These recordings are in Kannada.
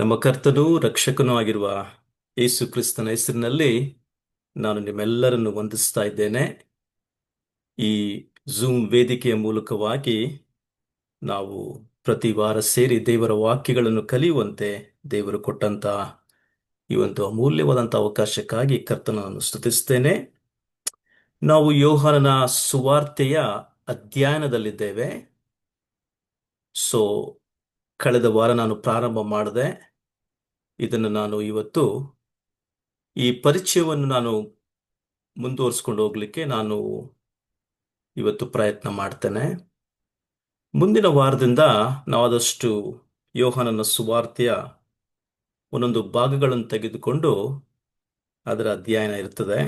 ನಮ್ಮ ಕರ್ತನೂ ರಕ್ಷಕನೂ ಆಗಿರುವ ಯೇಸು ಕ್ರಿಸ್ತನ ಹೆಸರಿನಲ್ಲಿ ನಾನು ನಿಮ್ಮೆಲ್ಲರನ್ನು ವಂದಿಸ್ತಾ ಇದ್ದೇನೆ. ಈ ಝೂಮ್ ವೇದಿಕೆಯ ಮೂಲಕವಾಗಿ ನಾವು ಪ್ರತಿ ವಾರ ಸೇರಿ ದೇವರ ವಾಕ್ಯಗಳನ್ನು ಕಲಿಯುವಂತೆ ದೇವರು ಕೊಟ್ಟಂತ ಈ ಒಂದು ಅಮೂಲ್ಯವಾದಂಥ ಅವಕಾಶಕ್ಕಾಗಿ ಕರ್ತನನ್ನು ಸ್ತುತಿಸ್ತೇನೆ. ನಾವು ಯೋಹಾನನ ಸುವಾರ್ತೆಯ ಅಧ್ಯಯನದಲ್ಲಿದ್ದೇವೆ. ಸೊ ಕಳೆದ ವಾರ ನಾನು ಪ್ರಾರಂಭ ಮಾಡಿದೆ. ಇದನ್ನು ನಾನು ಇವತ್ತು ಈ ಪರಿಚಯವನ್ನು ನಾನು ಮುಂದುವರಿಸ್ಕೊಂಡು ಹೋಗ್ಲಿಕ್ಕೆ ನಾನು ಇವತ್ತು ಪ್ರಯತ್ನ ಮಾಡ್ತೇನೆ. ಮುಂದಿನ ವಾರದಿಂದ ನಾವಾದಷ್ಟು ಯೋಹಾನನ ಸುವಾರ್ತೆಯ ಒಂದೊಂದು ಭಾಗಗಳನ್ನು ತೆಗೆದುಕೊಂಡು ಅದರ ಅಧ್ಯಯನ ಇರ್ತದೆ.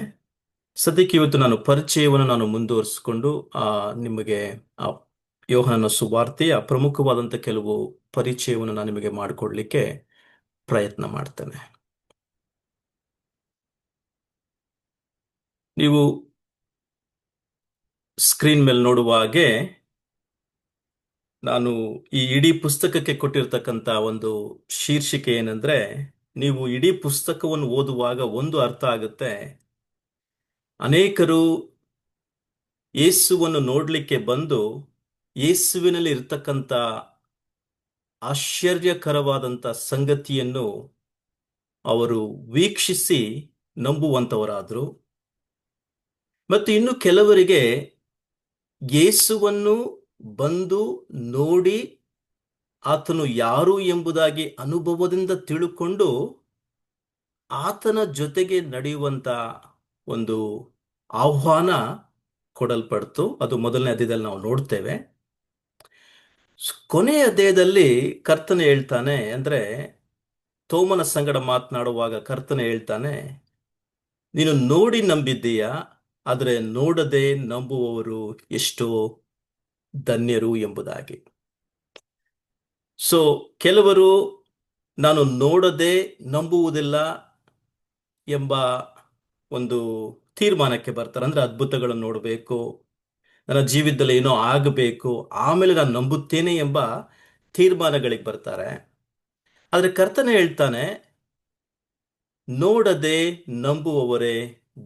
ಸದ್ಯಕ್ಕೆ ಇವತ್ತು ನಾನು ಪರಿಚಯವನ್ನು ನಾನು ಮುಂದುವರಿಸಿಕೊಂಡು ನಿಮಗೆ ಆ ಯೋಹಾನನ ಸುವಾರ್ತೆಯ ಪ್ರಮುಖವಾದಂಥ ಕೆಲವು ಪರಿಚಯವನ್ನು ನಾನು ನಿಮಗೆ ಮಾಡಿಕೊಡ್ಲಿಕ್ಕೆ ಪ್ರಯತ್ನ ಮಾಡ್ತೇನೆ. ನೀವು ಸ್ಕ್ರೀನ್ ಮೇಲೆ ನೋಡುವ ಹಾಗೆ ನಾನು ಈ ಇಡೀ ಪುಸ್ತಕಕ್ಕೆ ಕೊಟ್ಟಿರ್ತಕ್ಕಂಥ ಒಂದು ಶೀರ್ಷಿಕೆ ಏನಂದ್ರೆ, ನೀವು ಇಡೀ ಪುಸ್ತಕವನ್ನು ಓದುವಾಗ ಒಂದು ಅರ್ಥ ಆಗುತ್ತೆ. ಅನೇಕರು ಯೇಸುವನ್ನು ನೋಡ್ಲಿಕ್ಕೆ ಬಂದು ಯೇಸುವಿನಲ್ಲಿ ಇರ್ತಕ್ಕಂಥ ಆಶ್ಚರ್ಯಕರವಾದಂಥ ಸಂಗತಿಯನ್ನು ಅವರು ವೀಕ್ಷಿಸಿ ನಂಬುವಂತವರಾದ್ರು. ಮತ್ತು ಇನ್ನು ಕೆಲವರಿಗೆ ಯೇಸುವನ್ನು ಬಂದು ನೋಡಿ ಆತನು ಯಾರು ಎಂಬುದಾಗಿ ಅನುಭವದಿಂದ ತಿಳುಕೊಂಡು ಆತನ ಜೊತೆಗೆ ನಡೆಯುವಂತ ಒಂದು ಆಹ್ವಾನ ಕೊಡಲ್ಪಡ್ತು. ಅದು ಮೊದಲನೇ ಅಧ್ಯಾಯದಲ್ಲಿ ನಾವು ನೋಡ್ತೇವೆ. ಕೊನೆಯ ಅಧ್ಯಾಯದಲ್ಲಿ ಕರ್ತನೆ ಹೇಳ್ತಾನೆ, ಅಂದ್ರೆ ತೋಮನ ಸಂಗಡ ಮಾತನಾಡುವಾಗ ಕರ್ತನೆ ಹೇಳ್ತಾನೆ, ನೀನು ನೋಡಿ ನಂಬಿದ್ದೀಯಾ, ಆದರೆ ನೋಡದೆ ನಂಬುವವರು ಎಷ್ಟೋ ಧನ್ಯರು ಎಂಬುದಾಗಿ. ಸೊ ಕೆಲವರು ನಾನು ನೋಡದೆ ನಂಬುವುದಿಲ್ಲ ಎಂಬ ಒಂದು ತೀರ್ಮಾನಕ್ಕೆ ಬರ್ತಾರೆ. ಅಂದ್ರೆ ಅದ್ಭುತಗಳನ್ನು ನೋಡಬೇಕು, ನನ್ನ ಜೀವಿತದಲ್ಲಿ ಏನೋ ಆಗಬೇಕು, ಆಮೇಲೆ ನಾನು ನಂಬುತ್ತೇನೆ ಎಂಬ ತೀರ್ಮಾನಗಳಿಗೆ ಬರ್ತಾರೆ. ಆದ್ರೆ ಕರ್ತನೆ ಹೇಳ್ತಾನೆ, ನೋಡದೆ ನಂಬುವವರೇ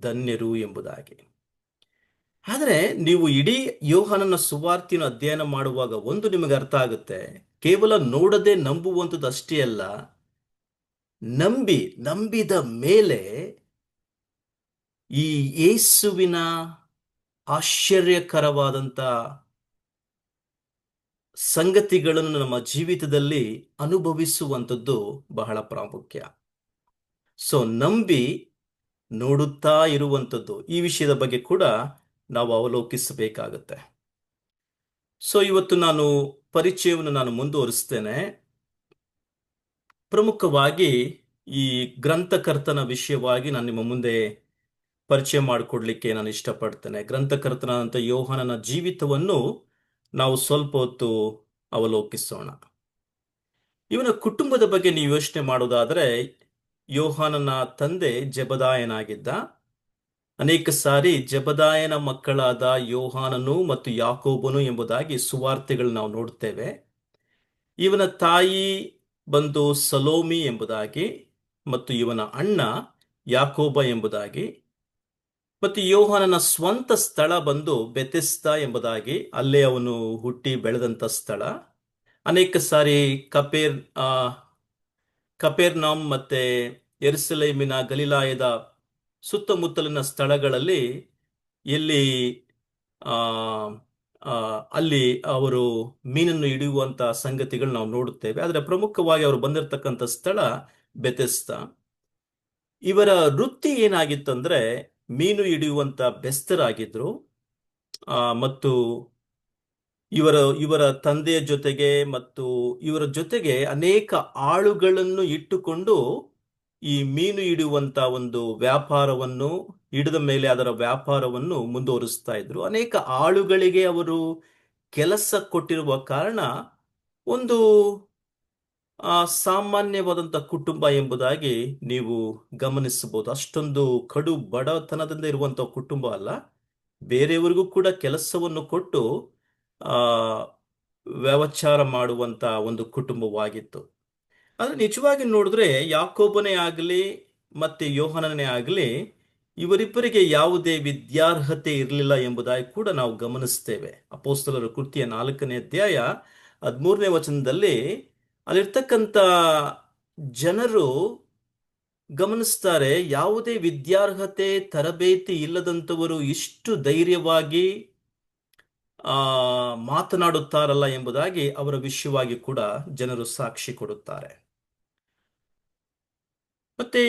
ಧನ್ಯರು ಎಂಬುದಾಗಿ. ಆದರೆ ನೀವು ಇಡೀ ಯೋಹಾನನ ಸುವಾರ್ತೆಯನ್ನು ಅಧ್ಯಯನ ಮಾಡುವಾಗ ಒಂದು ನಿಮಗೆ ಅರ್ಥ ಆಗುತ್ತೆ, ಕೇವಲ ನೋಡದೆ ನಂಬುವಂಥದ್ದು ಅಷ್ಟೇ ಅಲ್ಲ, ನಂಬಿದ ಮೇಲೆ ಈ ಯೇಸುವಿನ ಆಶ್ಚರ್ಯಕರವಾದಂಥ ಸಂಗತಿಗಳನ್ನು ನಮ್ಮ ಜೀವಿತದಲ್ಲಿ ಅನುಭವಿಸುವಂಥದ್ದು ಬಹಳ ಪ್ರಾಮುಖ್ಯ. ಸೊ ನಂಬಿ ನೋಡುತ್ತಾ ಇರುವಂಥದ್ದು, ಈ ವಿಷಯದ ಬಗ್ಗೆ ಕೂಡ ನಾವು ಅವಲೋಕಿಸಬೇಕಾಗುತ್ತೆ. ಸೊ ಇವತ್ತು ನಾನು ಪರಿಚಯವನ್ನು ನಾನು ಮುಂದುವರಿಸ್ತೇನೆ. ಪ್ರಮುಖವಾಗಿ ಈ ಗ್ರಂಥಕರ್ತನ ವಿಷಯವಾಗಿ ನಾನು ನಿಮ್ಮ ಮುಂದೆ ಪರಿಚಯ ಮಾಡಿಕೊಡ್ಲಿಕ್ಕೆ ನಾನು ಇಷ್ಟಪಡ್ತೇನೆ. ಗ್ರಂಥಕರ್ತನಾದಂಥ ಯೋಹಾನನ ಜೀವಿತವನ್ನು ನಾವು ಸ್ವಲ್ಪ ಹೊತ್ತು ಅವಲೋಕಿಸೋಣ. ಇವನ ಕುಟುಂಬದ ಬಗ್ಗೆ ನೀವು ಯೋಚನೆ ಮಾಡೋದಾದ್ರೆ, ಯೋಹಾನನ ತಂದೆ ಜೆಬದಾಯನಾಗಿದ್ದ. ಅನೇಕ ಸಾರಿ ಜೆಬದಾಯನ ಮಕ್ಕಳಾದ ಯೋಹಾನನು ಮತ್ತು ಯಾಕೋಬನು ಎಂಬುದಾಗಿ ಸುವಾರ್ತೆಗಳು ನಾವು ನೋಡುತ್ತೇವೆ. ಇವನ ತಾಯಿ ಬಂದು ಸಲೋಮಿ ಎಂಬುದಾಗಿ, ಮತ್ತು ಇವನ ಅಣ್ಣ ಯಾಕೋಬ ಎಂಬುದಾಗಿ, ಮತ್ತು ಯೋಹಾನನ ಸ್ವಂತ ಸ್ಥಳ ಬಂದು ಬೆಥೆಸ್ದಾ ಎಂಬುದಾಗಿ, ಅಲ್ಲೇ ಅವನು ಹುಟ್ಟಿ ಬೆಳೆದಂತ ಸ್ಥಳ. ಅನೇಕ ಸಾರಿ ಕಪೇರ್ನಾಮ್ ಮತ್ತೆ ಯೆರೂಸಲೇಮಿನ ಗಲಿಲಾಯದ ಸುತ್ತಮುತ್ತಲಿನ ಸ್ಥಳಗಳಲ್ಲಿ ಎಲ್ಲಿ ಅಲ್ಲಿ ಅವರು ಮೀನನ್ನು ಹಿಡಿಯುವಂತ ಸಂಗತಿಗಳು ನಾವು ನೋಡುತ್ತೇವೆ. ಆದರೆ ಪ್ರಮುಖವಾಗಿ ಅವರು ಬಂದಿರತಕ್ಕಂಥ ಸ್ಥಳ ಬೆಥೆಸ್ದಾ. ಇವರ ವೃತ್ತಿ ಏನಾಗಿತ್ತಂದ್ರೆ ಮೀನು ಹಿಡಿಯುವಂತ ಬೆಸ್ತರಾಗಿದ್ರು. ಮತ್ತು ಇವರ ತಂದೆಯ ಜೊತೆಗೆ ಮತ್ತು ಇವರ ಜೊತೆಗೆ ಅನೇಕ ಆಳುಗಳನ್ನು ಇಟ್ಟುಕೊಂಡು ಈ ಮೀನು ಹಿಡಿಯುವಂತ ಒಂದು ವ್ಯಾಪಾರವನ್ನು, ಹಿಡಿದ ಮೇಲೆ ಅದರ ವ್ಯಾಪಾರವನ್ನು ಮುಂದುವರಿಸ್ತಾ ಇದ್ರು. ಅನೇಕ ಆಳುಗಳಿಗೆ ಅವರು ಕೆಲಸ ಕೊಟ್ಟಿರುವ ಕಾರಣ ಒಂದು ಸಾಮಾನ್ಯವಾದಂಥ ಕುಟುಂಬ ಎಂಬುದಾಗಿ ನೀವು ಗಮನಿಸಬಹುದು. ಅಷ್ಟೊಂದು ಕಡು ಬಡತನದಿಂದ ಇರುವಂತಹ ಕುಟುಂಬ ಅಲ್ಲ, ಬೇರೆಯವರಿಗೂ ಕೂಡ ಕೆಲಸವನ್ನು ಕೊಟ್ಟು ವ್ಯವಚಾರ ಮಾಡುವಂತ ಒಂದು ಕುಟುಂಬವಾಗಿತ್ತು. ಆದ್ರೆ ನಿಜವಾಗಿ ನೋಡಿದ್ರೆ ಯಾಕೋಬನೇ ಆಗಲಿ ಮತ್ತೆ ಯೋಹಾನನೇ ಆಗಲಿ ಇವರಿಬ್ಬರಿಗೆ ಯಾವುದೇ ವಿದ್ಯಾರ್ಹತೆ ಇರಲಿಲ್ಲ ಎಂಬುದಾಗಿ ಕೂಡ ನಾವು ಗಮನಿಸ್ತೇವೆ. ಅಪೊಸ್ತಲರ ಕೃತಿಯ 4ನೇ ಅಧ್ಯಾಯ 13ನೇ ವಚನದಲ್ಲಿ ಅಲ್ಲಿರ್ತಕ್ಕಂಥ ಜನರು ಗಮನಿಸ್ತಾರೆ, ಯಾವುದೇ ವಿದ್ಯಾರ್ಹತೆ ತರಬೇತಿ ಇಲ್ಲದಂಥವರು ಇಷ್ಟು ಧೈರ್ಯವಾಗಿ ಆ ಮಾತನಾಡುತ್ತಾರಲ್ಲ ಎಂಬುದಾಗಿ ಅವರ ವಿಷಯವಾಗಿ ಕೂಡ ಜನರು ಸಾಕ್ಷಿ ಕೊಡುತ್ತಾರೆ. ಮತ್ತೆ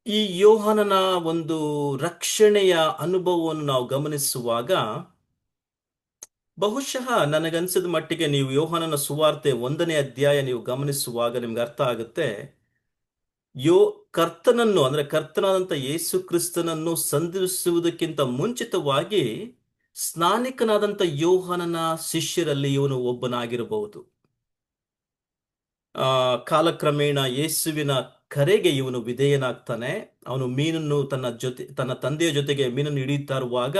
ಈ ಯೋಹಾನನ ಒಂದು ರಕ್ಷಣೆಯ ಅನುಭವವನ್ನು ನಾವು ಗಮನಿಸುವಾಗ ಬಹುಶಃ ನನಗನ್ಸಿದ ಮಟ್ಟಿಗೆ ನೀವು ಯೋಹಾನನ ಸುವಾರ್ತೆ 1ನೇ ಅಧ್ಯಾಯ ನೀವು ಗಮನಿಸುವಾಗ ನಿಮ್ಗೆ ಅರ್ಥ ಆಗುತ್ತೆ. ಯೋ ಕರ್ತನನ್ನು ಅಂದ್ರೆ ಕರ್ತನಾದಂಥ ಯೇಸು ಕ್ರಿಸ್ತನನ್ನು ಸಂಧಿಸುವುದಕ್ಕಿಂತ ಮುಂಚಿತವಾಗಿ ಸ್ನಾನಿಕನಾದಂಥ ಯೋಹಾನನ ಶಿಷ್ಯರಲ್ಲಿ ಇವನು ಒಬ್ಬನಾಗಿರಬಹುದು. ಕಾಲಕ್ರಮೇಣ ಯೇಸುವಿನ ಕರೆಗೆ ಇವನು ವಿಧೇಯನಾಗ್ತಾನೆ. ಅವನು ಮೀನನ್ನು ತನ್ನ ತಂದೆಯ ಜೊತೆಗೆ ಮೀನನ್ನು ಹಿಡಿಯುತ್ತಾ ಇರುವಾಗ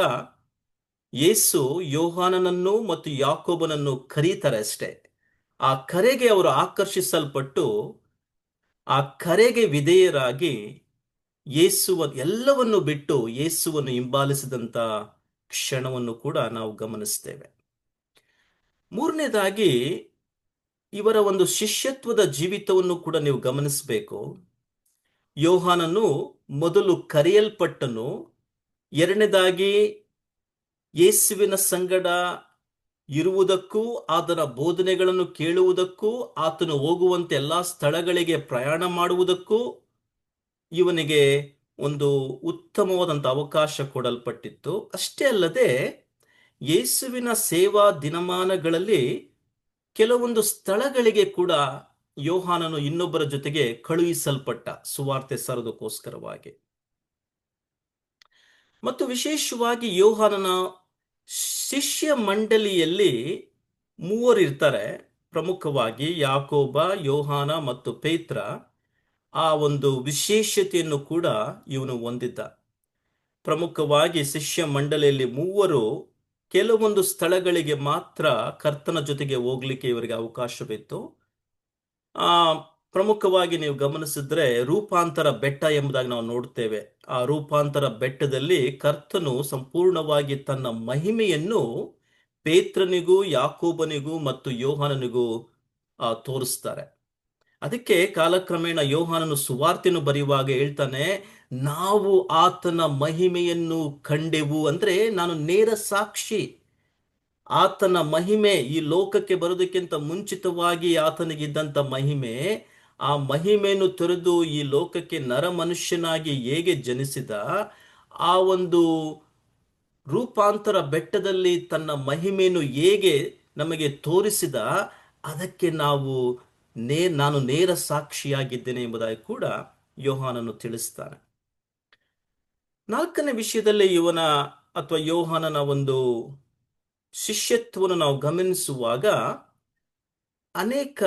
ಯೇಸು ಯೋಹಾನನನ್ನು ಮತ್ತು ಯಾಕೋಬನನ್ನು ಕರೀತಾರೆ ಅಷ್ಟೇ. ಆ ಕರೆಗೆ ಅವರು ಆಕರ್ಷಿಸಲ್ಪಟ್ಟು ಆ ಕರೆಗೆ ವಿಧೇಯರಾಗಿ ಎಲ್ಲವನ್ನು ಬಿಟ್ಟು ಯೇಸುವನ್ನು ಹಿಂಬಾಲಿಸಿದಂತ ಕ್ಷಣವನ್ನು ಕೂಡ ನಾವು ಗಮನಿಸ್ತೇವೆ. ಮೂರನೇದಾಗಿ ಇವರ ಒಂದು ಶಿಷ್ಯತ್ವದ ಜೀವಿತವನ್ನು ಕೂಡ ನೀವು ಗಮನಿಸಬೇಕು. ಯೋಹಾನನು ಮೊದಲು ಕರೆಯಲ್ಪಟ್ಟನು. ಎರಡನೇದಾಗಿ ಯೇಸುವಿನ ಸಂಗಡ ಇರುವುದಕ್ಕೂ ಆತನ ಬೋಧನೆಗಳನ್ನು ಕೇಳುವುದಕ್ಕೂ ಆತನು ಹೋಗುವಂತೆ ಎಲ್ಲಾ ಸ್ಥಳಗಳಿಗೆ ಪ್ರಯಾಣ ಮಾಡುವುದಕ್ಕೂ ಇವನಿಗೆ ಒಂದು ಉತ್ತಮವಾದಂಥ ಅವಕಾಶ ಕೊಡಲ್ಪಟ್ಟಿತ್ತು. ಅಷ್ಟೇ ಅಲ್ಲದೆ ಯೇಸುವಿನ ಸೇವಾ ದಿನಮಾನಗಳಲ್ಲಿ ಕೆಲವೊಂದು ಸ್ಥಳಗಳಿಗೆ ಕೂಡ ಯೋಹಾನನು ಇನ್ನೊಬ್ಬರ ಜೊತೆಗೆ ಕಳುಹಿಸಲ್ಪಟ್ಟ ಸುವಾರ್ತೆ ಸಾರೋದಕ್ಕೋಸ್ಕರವಾಗಿ. ಮತ್ತು ವಿಶೇಷವಾಗಿ ಯೋಹಾನನ ಶಿಷ್ಯ ಮಂಡಳಿಯಲ್ಲಿ ಮೂವರು ಇರ್ತಾರೆ. ಪ್ರಮುಖವಾಗಿ ಯಾಕೋಬ, ಯೋಹಾನ ಮತ್ತು ಪೇತ್ರ. ಆ ಒಂದು ವಿಶೇಷತೆಯನ್ನು ಕೂಡ ಇವನು ಹೊಂದಿದ್ದ. ಪ್ರಮುಖವಾಗಿ ಶಿಷ್ಯ ಮಂಡಳಿಯಲ್ಲಿ ಮೂವರು ಕೆಲವೊಂದು ಸ್ಥಳಗಳಿಗೆ ಮಾತ್ರ ಕರ್ತನ ಜೊತೆಗೆ ಹೋಗ್ಲಿಕ್ಕೆ ಇವರಿಗೆ ಅವಕಾಶವಿತ್ತು. ಪ್ರಮುಖವಾಗಿ ನೀವು ಗಮನಿಸಿದ್ರೆ ರೂಪಾಂತರ ಬೆಟ್ಟ ಎಂಬುದಾಗಿ ನಾವು ನೋಡ್ತೇವೆ. ಆ ರೂಪಾಂತರ ಬೆಟ್ಟದಲ್ಲಿ ಕರ್ತನು ಸಂಪೂರ್ಣವಾಗಿ ತನ್ನ ಮಹಿಮೆಯನ್ನು ಪೇತ್ರನಿಗೂ, ಯಾಕೋಬನಿಗೂ ಮತ್ತು ಯೋಹಾನನಿಗೂ ತೋರಿಸ್ತಾರೆ. ಅದಕ್ಕೆ ಕಾಲಕ್ರಮೇಣ ಯೋಹಾನನು ಸುವಾರ್ತೆಯನ್ನು ಬರೆಯುವಾಗ ಹೇಳ್ತಾನೆ, ನಾವು ಆತನ ಮಹಿಮೆಯನ್ನು ಕಂಡೆವು. ಅಂದ್ರೆ ನಾನು ನೇರ ಸಾಕ್ಷಿ. ಆತನ ಮಹಿಮೆ ಈ ಲೋಕಕ್ಕೆ ಬರೋದಕ್ಕಿಂತ ಮುಂಚಿತವಾಗಿ ಆತನಿಗಿದ್ದಂಥ ಮಹಿಮೆ, ಆ ಮಹಿಮೆಯನ್ನು ತೊರೆದು ಈ ಲೋಕಕ್ಕೆ ನರ ಮನುಷ್ಯನಾಗಿ ಹೇಗೆ ಜನಿಸಿದ, ಆ ಒಂದು ರೂಪಾಂತರ ಬೆಟ್ಟದಲ್ಲಿ ತನ್ನ ಮಹಿಮೆಯನ್ನು ಹೇಗೆ ನಮಗೆ ತೋರಿಸಿದ, ಅದಕ್ಕೆ ನಾನು ನೇರ ಸಾಕ್ಷಿಯಾಗಿದ್ದೇನೆ ಎಂಬುದಾಗಿ ಕೂಡ ಯೋಹಾನನು ತಿಳಿಸ್ತಾನೆ. ನಾಲ್ಕನೇ ವಿಷಯದಲ್ಲಿ ಯೋಹಾನನ ಒಂದು ಶಿಷ್ಯತ್ವವನ್ನು ನಾವು ಗಮನಿಸುವಾಗ ಅನೇಕ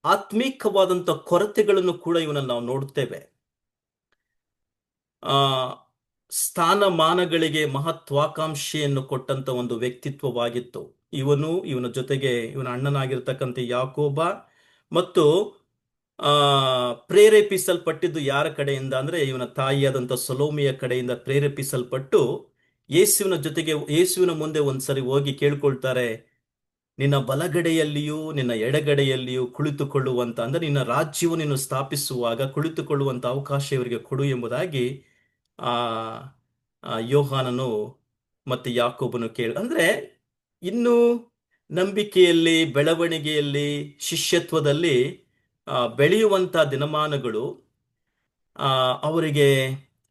ಆತ್ಮೀಕವಾದಂಥ ಕೊರತೆಗಳನ್ನು ಕೂಡ ಇವನನ್ನು ನಾವು ನೋಡುತ್ತೇವೆ. ಸ್ಥಾನಮಾನಗಳಿಗೆ ಮಹತ್ವಾಕಾಂಕ್ಷೆಯನ್ನು ಕೊಟ್ಟಂತ ಒಂದು ವ್ಯಕ್ತಿತ್ವವಾಗಿತ್ತು ಇವನ ಜೊತೆಗೆ ಇವನ ಅಣ್ಣನಾಗಿರ್ತಕ್ಕಂಥ ಯಾಕೋಬ. ಮತ್ತು ಪ್ರೇರೇಪಿಸಲ್ಪಟ್ಟಿದ್ದು ಯಾರ ಕಡೆಯಿಂದ ಅಂದ್ರೆ ಇವನ ತಾಯಿಯಾದಂಥ ಸೊಲೋಮಿಯ ಕಡೆಯಿಂದ ಪ್ರೇರೇಪಿಸಲ್ಪಟ್ಟು ಯೇಸುವಿನ ಮುಂದೆ ಒಂದ್ಸರಿ ಹೋಗಿ ಕೇಳ್ಕೊಳ್ತಾರೆ, ನಿನ್ನ ಬಲಗಡೆಯಲ್ಲಿಯೂ ನಿನ್ನ ಎಡಗಡೆಯಲ್ಲಿಯೂ ಕುಳಿತುಕೊಳ್ಳುವಂತ, ಅಂದ್ರೆ ನಿನ್ನ ರಾಜ್ಯವನ್ನು ನೀನು ಸ್ಥಾಪಿಸುವಾಗ ಕುಳಿತುಕೊಳ್ಳುವಂತ ಅವಕಾಶ ಇವರಿಗೆ ಕೊಡು ಎಂಬುದಾಗಿ ಯೋಹಾನನು ಮತ್ತೆ ಯಾಕೋಬನು ಅಂದ್ರೆ ಇನ್ನು ನಂಬಿಕೆಯಲ್ಲಿ, ಬೆಳವಣಿಗೆಯಲ್ಲಿ, ಶಿಷ್ಯತ್ವದಲ್ಲಿ ಬೆಳೆಯುವಂತ ದಿನಮಾನಗಳು, ಅವರಿಗೆ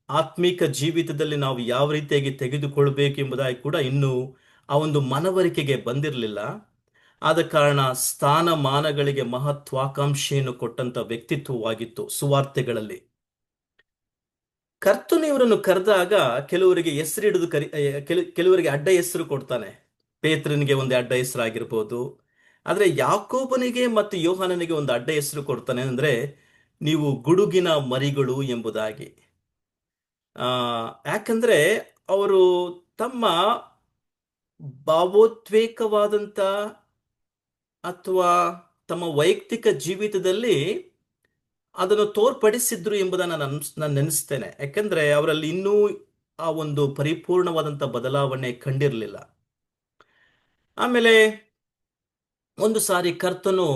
ಆತ್ಮಿಕ ಜೀವಿತದಲ್ಲಿ ನಾವು ಯಾವ ರೀತಿಯಾಗಿ ತೆಗೆದುಕೊಳ್ಬೇಕು ಎಂಬುದಾಗಿ ಕೂಡ ಇನ್ನೂ ಆ ಒಂದು ಮನವರಿಕೆಗೆ ಬಂದಿರಲಿಲ್ಲ. ಆದ ಕಾರಣ ಸ್ಥಾನಮಾನಗಳಿಗೆ ಮಹತ್ವಾಕಾಂಕ್ಷೆಯನ್ನು ಕೊಟ್ಟಂತ ವ್ಯಕ್ತಿತ್ವವಾಗಿತ್ತು ಸುವಾರ್ತೆಗಳಲ್ಲಿ. ಕರ್ತನು ಇವರನ್ನು ಕರೆದಾಗ ಕೆಲವರಿಗೆ ಹೆಸರು ಹಿಡಿದು ಕೆಲವರಿಗೆ ಅಡ್ಡ ಹೆಸರು ಕೊಡ್ತಾನೆ. ಪೇತ್ರನಿಗೆ ಒಂದು ಅಡ್ಡ ಹೆಸರು ಆಗಿರ್ಬೋದು. ಆದ್ರೆ ಯಾಕೋಬನಿಗೆ ಮತ್ತು ಯೋಹಾನನಿಗೆ ಒಂದು ಅಡ್ಡ ಹೆಸರು ಕೊಡ್ತಾನೆ, ಅಂದ್ರೆ ನೀವು ಗುಡುಗಿನ ಮರಿಗಳು ಎಂಬುದಾಗಿ. ಯಾಕಂದ್ರೆ ಅವರು ತಮ್ಮ ಭಾವೋದ್ವೇಕವಾದಂತ ಅಥವಾ ತಮ್ಮ ವೈಯಕ್ತಿಕ ಜೀವಿತದಲ್ಲಿ ಅದನ್ನು ತೋರ್ಪಡಿಸಿದ್ರು ಎಂಬುದನ್ನು ನಾನು ನೆನೆಸ್ತೇನೆ. ಯಾಕಂದ್ರೆ ಅವರಲ್ಲಿ ಇನ್ನೂ ಆ ಒಂದು ಪರಿಪೂರ್ಣವಾದಂಥ ಬದಲಾವಣೆ ಕಂಡಿರಲಿಲ್ಲ. ಆಮೇಲೆ ಒಂದು ಸಾರಿ ಕರ್ತನು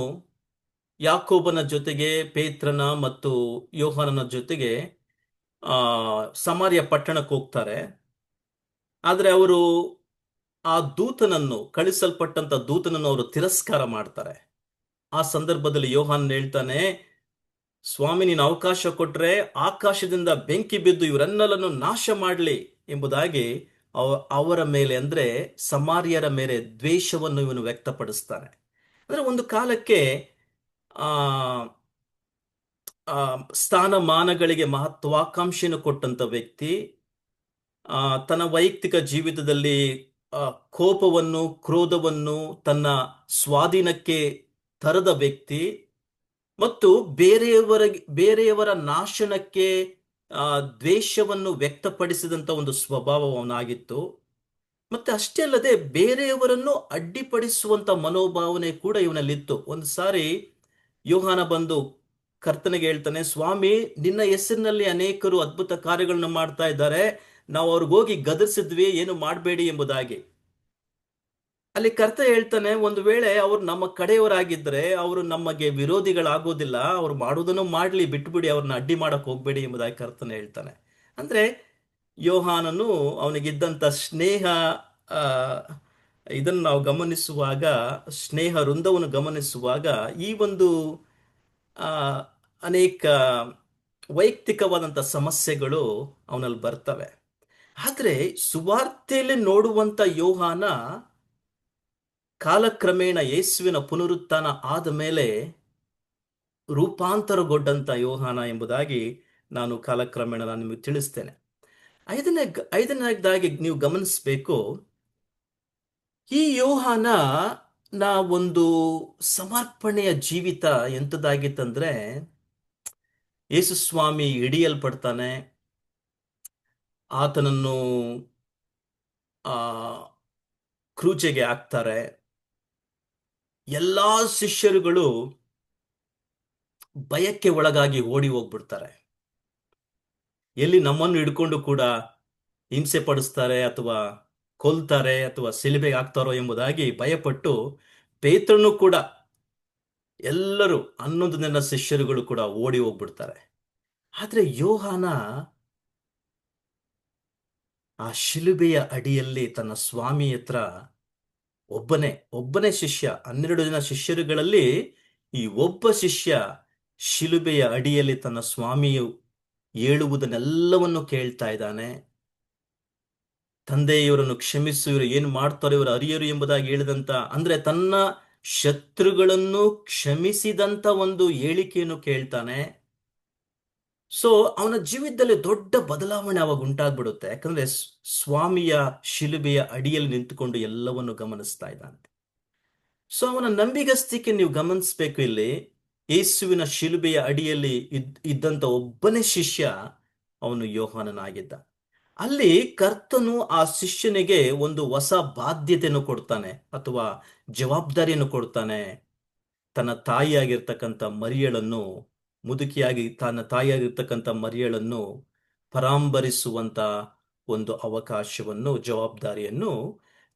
ಯಾಕೋಬನ ಜೊತೆಗೆ, ಪೇತ್ರನ ಮತ್ತು ಯೋಹಾನನ ಜೊತೆಗೆ ಆ ಸಮಾರ್ಯ ಪಟ್ಟಣಕ್ಕೆ ಹೋಗ್ತಾರೆ. ಆದರೆ ಅವರು ಆ ದೂತನನ್ನು, ಕಳಿಸಲ್ಪಟ್ಟಂತ ದೂತನನ್ನು ಅವರು ತಿರಸ್ಕಾರ ಮಾಡ್ತಾರೆ. ಆ ಸಂದರ್ಭದಲ್ಲಿ ಯೋಹಾನ್ ಹೇಳ್ತಾನೆ, ಸ್ವಾಮಿ ನೀನು ಅವಕಾಶ ಕೊಟ್ರೆ ಆಕಾಶದಿಂದ ಬೆಂಕಿ ಬಿದ್ದು ಇವರೆನ್ನೆಲ್ಲನ್ನು ನಾಶ ಮಾಡಲಿ ಎಂಬುದಾಗಿ ಅವರ ಮೇಲೆ, ಅಂದ್ರೆ ಸಮಾರ್ಯರ ಮೇಲೆ ದ್ವೇಷವನ್ನು ಇವನು ವ್ಯಕ್ತಪಡಿಸ್ತಾನೆ. ಅಂದ್ರೆ ಒಂದು ಕಾಲಕ್ಕೆ ಆ ಆ ಸ್ಥಾನಮಾನಗಳಿಗೆ ಮಹತ್ವಾಕಾಂಕ್ಷೆಯನ್ನು ಕೊಟ್ಟಂತ ವ್ಯಕ್ತಿ, ತನ್ನ ವೈಯಕ್ತಿಕ ಜೀವಿತದಲ್ಲಿ ಕೋಪವನ್ನು, ಕ್ರೋಧವನ್ನು ತನ್ನ ಸ್ವಾಧೀನಕ್ಕೆ ತರದ ವ್ಯಕ್ತಿ ಮತ್ತು ಬೇರೆಯವರ ನಾಶನಕ್ಕೆ ದ್ವೇಷವನ್ನು ವ್ಯಕ್ತಪಡಿಸಿದಂತ ಒಂದು ಸ್ವಭಾವ ಅವನಾಗಿತ್ತು. ಮತ್ತೆ ಅಷ್ಟೇ ಅಲ್ಲದೆ ಬೇರೆಯವರನ್ನು ಅಡ್ಡಿಪಡಿಸುವಂತ ಮನೋಭಾವನೆ ಕೂಡ ಇವನಲ್ಲಿತ್ತು. ಒಂದು ಸಾರಿ ಯೋಹಾನ ಬಂದು ಕರ್ತನಿಗೆ ಹೇಳ್ತಾನೆ, ಸ್ವಾಮಿ ನಿನ್ನ ಹೆಸರಿನಲ್ಲಿ ಅನೇಕರು ಅದ್ಭುತ ಕಾರ್ಯಗಳನ್ನು ಮಾಡ್ತಾ ಇದ್ದಾರೆ, ನಾವು ಅವ್ರಿಗೋಗಿ ಗದರಿಸಿದ್ವಿ, ಏನು ಮಾಡಬೇಡಿ ಎಂಬುದಾಗಿ. ಅಲ್ಲಿ ಕರ್ತ ಹೇಳ್ತಾನೆ, ಒಂದು ವೇಳೆ ಅವರು ನಮ್ಮ ಕಡೆಯವರಾಗಿದ್ದರೆ ಅವರು ನಮಗೆ ವಿರೋಧಿಗಳಾಗೋದಿಲ್ಲ, ಅವ್ರು ಮಾಡುವುದನ್ನು ಮಾಡ್ಲಿ, ಬಿಟ್ಬಿಡಿ, ಅವ್ರನ್ನ ಅಡ್ಡಿ ಮಾಡಕ್ ಹೋಗ್ಬೇಡಿ ಎಂಬುದಾಗಿ ಕರ್ತನ ಹೇಳ್ತಾನೆ. ಅಂದ್ರೆ ಯೋಹಾನನು ಅವನಿಗಿದ್ದಂತ ಸ್ನೇಹ, ಆ ಇದನ್ನು ನಾವು ಗಮನಿಸುವಾಗ, ಸ್ನೇಹ ವೃಂದವನ್ನು ಗಮನಿಸುವಾಗ ಈ ಒಂದು ಆ ಅನೇಕ ವೈಯಕ್ತಿಕವಾದಂಥ ಸಮಸ್ಯೆಗಳು ಅವನಲ್ಲಿ ಬರ್ತವೆ. ಆದ್ರೆ ಸುವಾರ್ತೆಯಲ್ಲಿ ನೋಡುವಂತ ಯೋಹಾನ ಕಾಲಕ್ರಮೇಣ ಯೇಸುವಿನ ಪುನರುತ್ಥಾನ ಆದ ಮೇಲೆ ರೂಪಾಂತರಗೊಂಡಂತ ಯೋಹಾನ ಎಂಬುದಾಗಿ ನಾನು ಕಾಲಕ್ರಮೇಣ ನಾನು ನಿಮಗೆ ತಿಳಿಸ್ತೇನೆ. ಐದನೇದಾಗಿ ನೀವು ಗಮನಿಸಬೇಕು, ಈ ಯೋಹಾನ ಒಂದು ಸಮರ್ಪಣೆಯ ಜೀವಿತ ಎಂಥದ್ದಾಗಿತ್ತಂದ್ರೆ, ಯೇಸು ಸ್ವಾಮಿ ಹಿಡಿಯಲ್ಪಡ್ತಾನೆ, ಆತನನ್ನು ಕ್ರೂಜೆಗೆ ಹಾಕ್ತಾರೆ. ಎಲ್ಲಾ ಶಿಷ್ಯರುಗಳು ಭಯಕ್ಕೆ ಒಳಗಾಗಿ ಓಡಿ ಹೋಗ್ಬಿಡ್ತಾರೆ. ಎಲ್ಲಿ ನಮ್ಮನ್ನು ಹಿಡ್ಕೊಂಡು ಕೂಡ ಹಿಂಸೆ ಪಡಿಸ್ತಾರೆ ಅಥವಾ ಕೊಲ್ತಾರೆ ಅಥವಾ ಸಿಲುಬೆಗೆ ಹಾಕ್ತಾರೋ ಎಂಬುದಾಗಿ ಭಯಪಟ್ಟು ಪೇತ್ರನು ಕೂಡ, ಎಲ್ಲರೂ 11 ಜನ ಶಿಷ್ಯರುಗಳು ಕೂಡ ಓಡಿ ಹೋಗ್ಬಿಡ್ತಾರೆ. ಆದ್ರೆ ಯೋಹಾನ ಆ ಶಿಲುಬೆಯ ಅಡಿಯಲ್ಲಿ ತನ್ನ ಸ್ವಾಮಿ ಹತ್ರ ಒಬ್ಬನೇ ಶಿಷ್ಯ, 12 ಜನ ಶಿಷ್ಯರುಗಳಲ್ಲಿ ಈ ಒಬ್ಬ ಶಿಷ್ಯ ಶಿಲುಬೆಯ ಅಡಿಯಲ್ಲಿ ತನ್ನ ಸ್ವಾಮಿಯು ಹೇಳುವುದನ್ನೆಲ್ಲವನ್ನು ಕೇಳ್ತಾ ಇದ್ದಾನೆ. ತಂದೆ ಇವರನ್ನು ಕ್ಷಮಿಸು, ಇವರು ಏನು ಮಾಡ್ತಾರೋ ಇವರು ಅರಿಯರು ಎಂಬುದಾಗಿ ಹೇಳಿದಂತ, ಅಂದ್ರೆ ತನ್ನ ಶತ್ರುಗಳನ್ನು ಕ್ಷಮಿಸಿದಂತ ಒಂದು ಹೇಳಿಕೆಯನ್ನು ಕೇಳ್ತಾನೆ. ಸೊ ಅವನ ಜೀವಿತದಲ್ಲಿ ದೊಡ್ಡ ಬದಲಾವಣೆ ಅವಾಗ ಉಂಟಾಗ್ಬಿಡುತ್ತೆ. ಯಾಕಂದ್ರೆ ಸ್ವಾಮಿಯ ಶಿಲುಬೆಯ ಅಡಿಯಲ್ಲಿ ನಿಂತುಕೊಂಡು ಎಲ್ಲವನ್ನು ಗಮನಿಸ್ತಾ ಇದ್ದಾನೆ. ಸೊ ಅವನ ನಂಬಿಗಸ್ತಿಕೆ ನೀವು ಗಮನಿಸ್ಬೇಕು. ಇಲ್ಲಿ ಯೇಸುವಿನ ಶಿಲುಬೆಯ ಅಡಿಯಲ್ಲಿ ಇದ್ದಂತ ಒಬ್ಬನೇ ಶಿಷ್ಯ ಅವನು ಯೋಹಾನನಾಗಿದ್ದ. ಅಲ್ಲಿ ಕರ್ತನು ಆ ಶಿಷ್ಯನಿಗೆ ಒಂದು ಹೊಸ ಬಾಧ್ಯತೆಯನ್ನು ಕೊಡ್ತಾನೆ ಅಥವಾ ಜವಾಬ್ದಾರಿಯನ್ನು ಕೊಡ್ತಾನೆ. ತನ್ನ ತಾಯಿಯಾಗಿರ್ತಕ್ಕಂಥ ಮರಿಯಳನ್ನು, ಮುದುಕಿಯಾಗಿ ತನ್ನ ತಾಯಿಯಾಗಿರ್ತಕ್ಕಂಥ ಮರಿಯಳನ್ನು ಪರಾಂಬರಿಸುವಂತ ಒಂದು ಅವಕಾಶವನ್ನು, ಜವಾಬ್ದಾರಿಯನ್ನು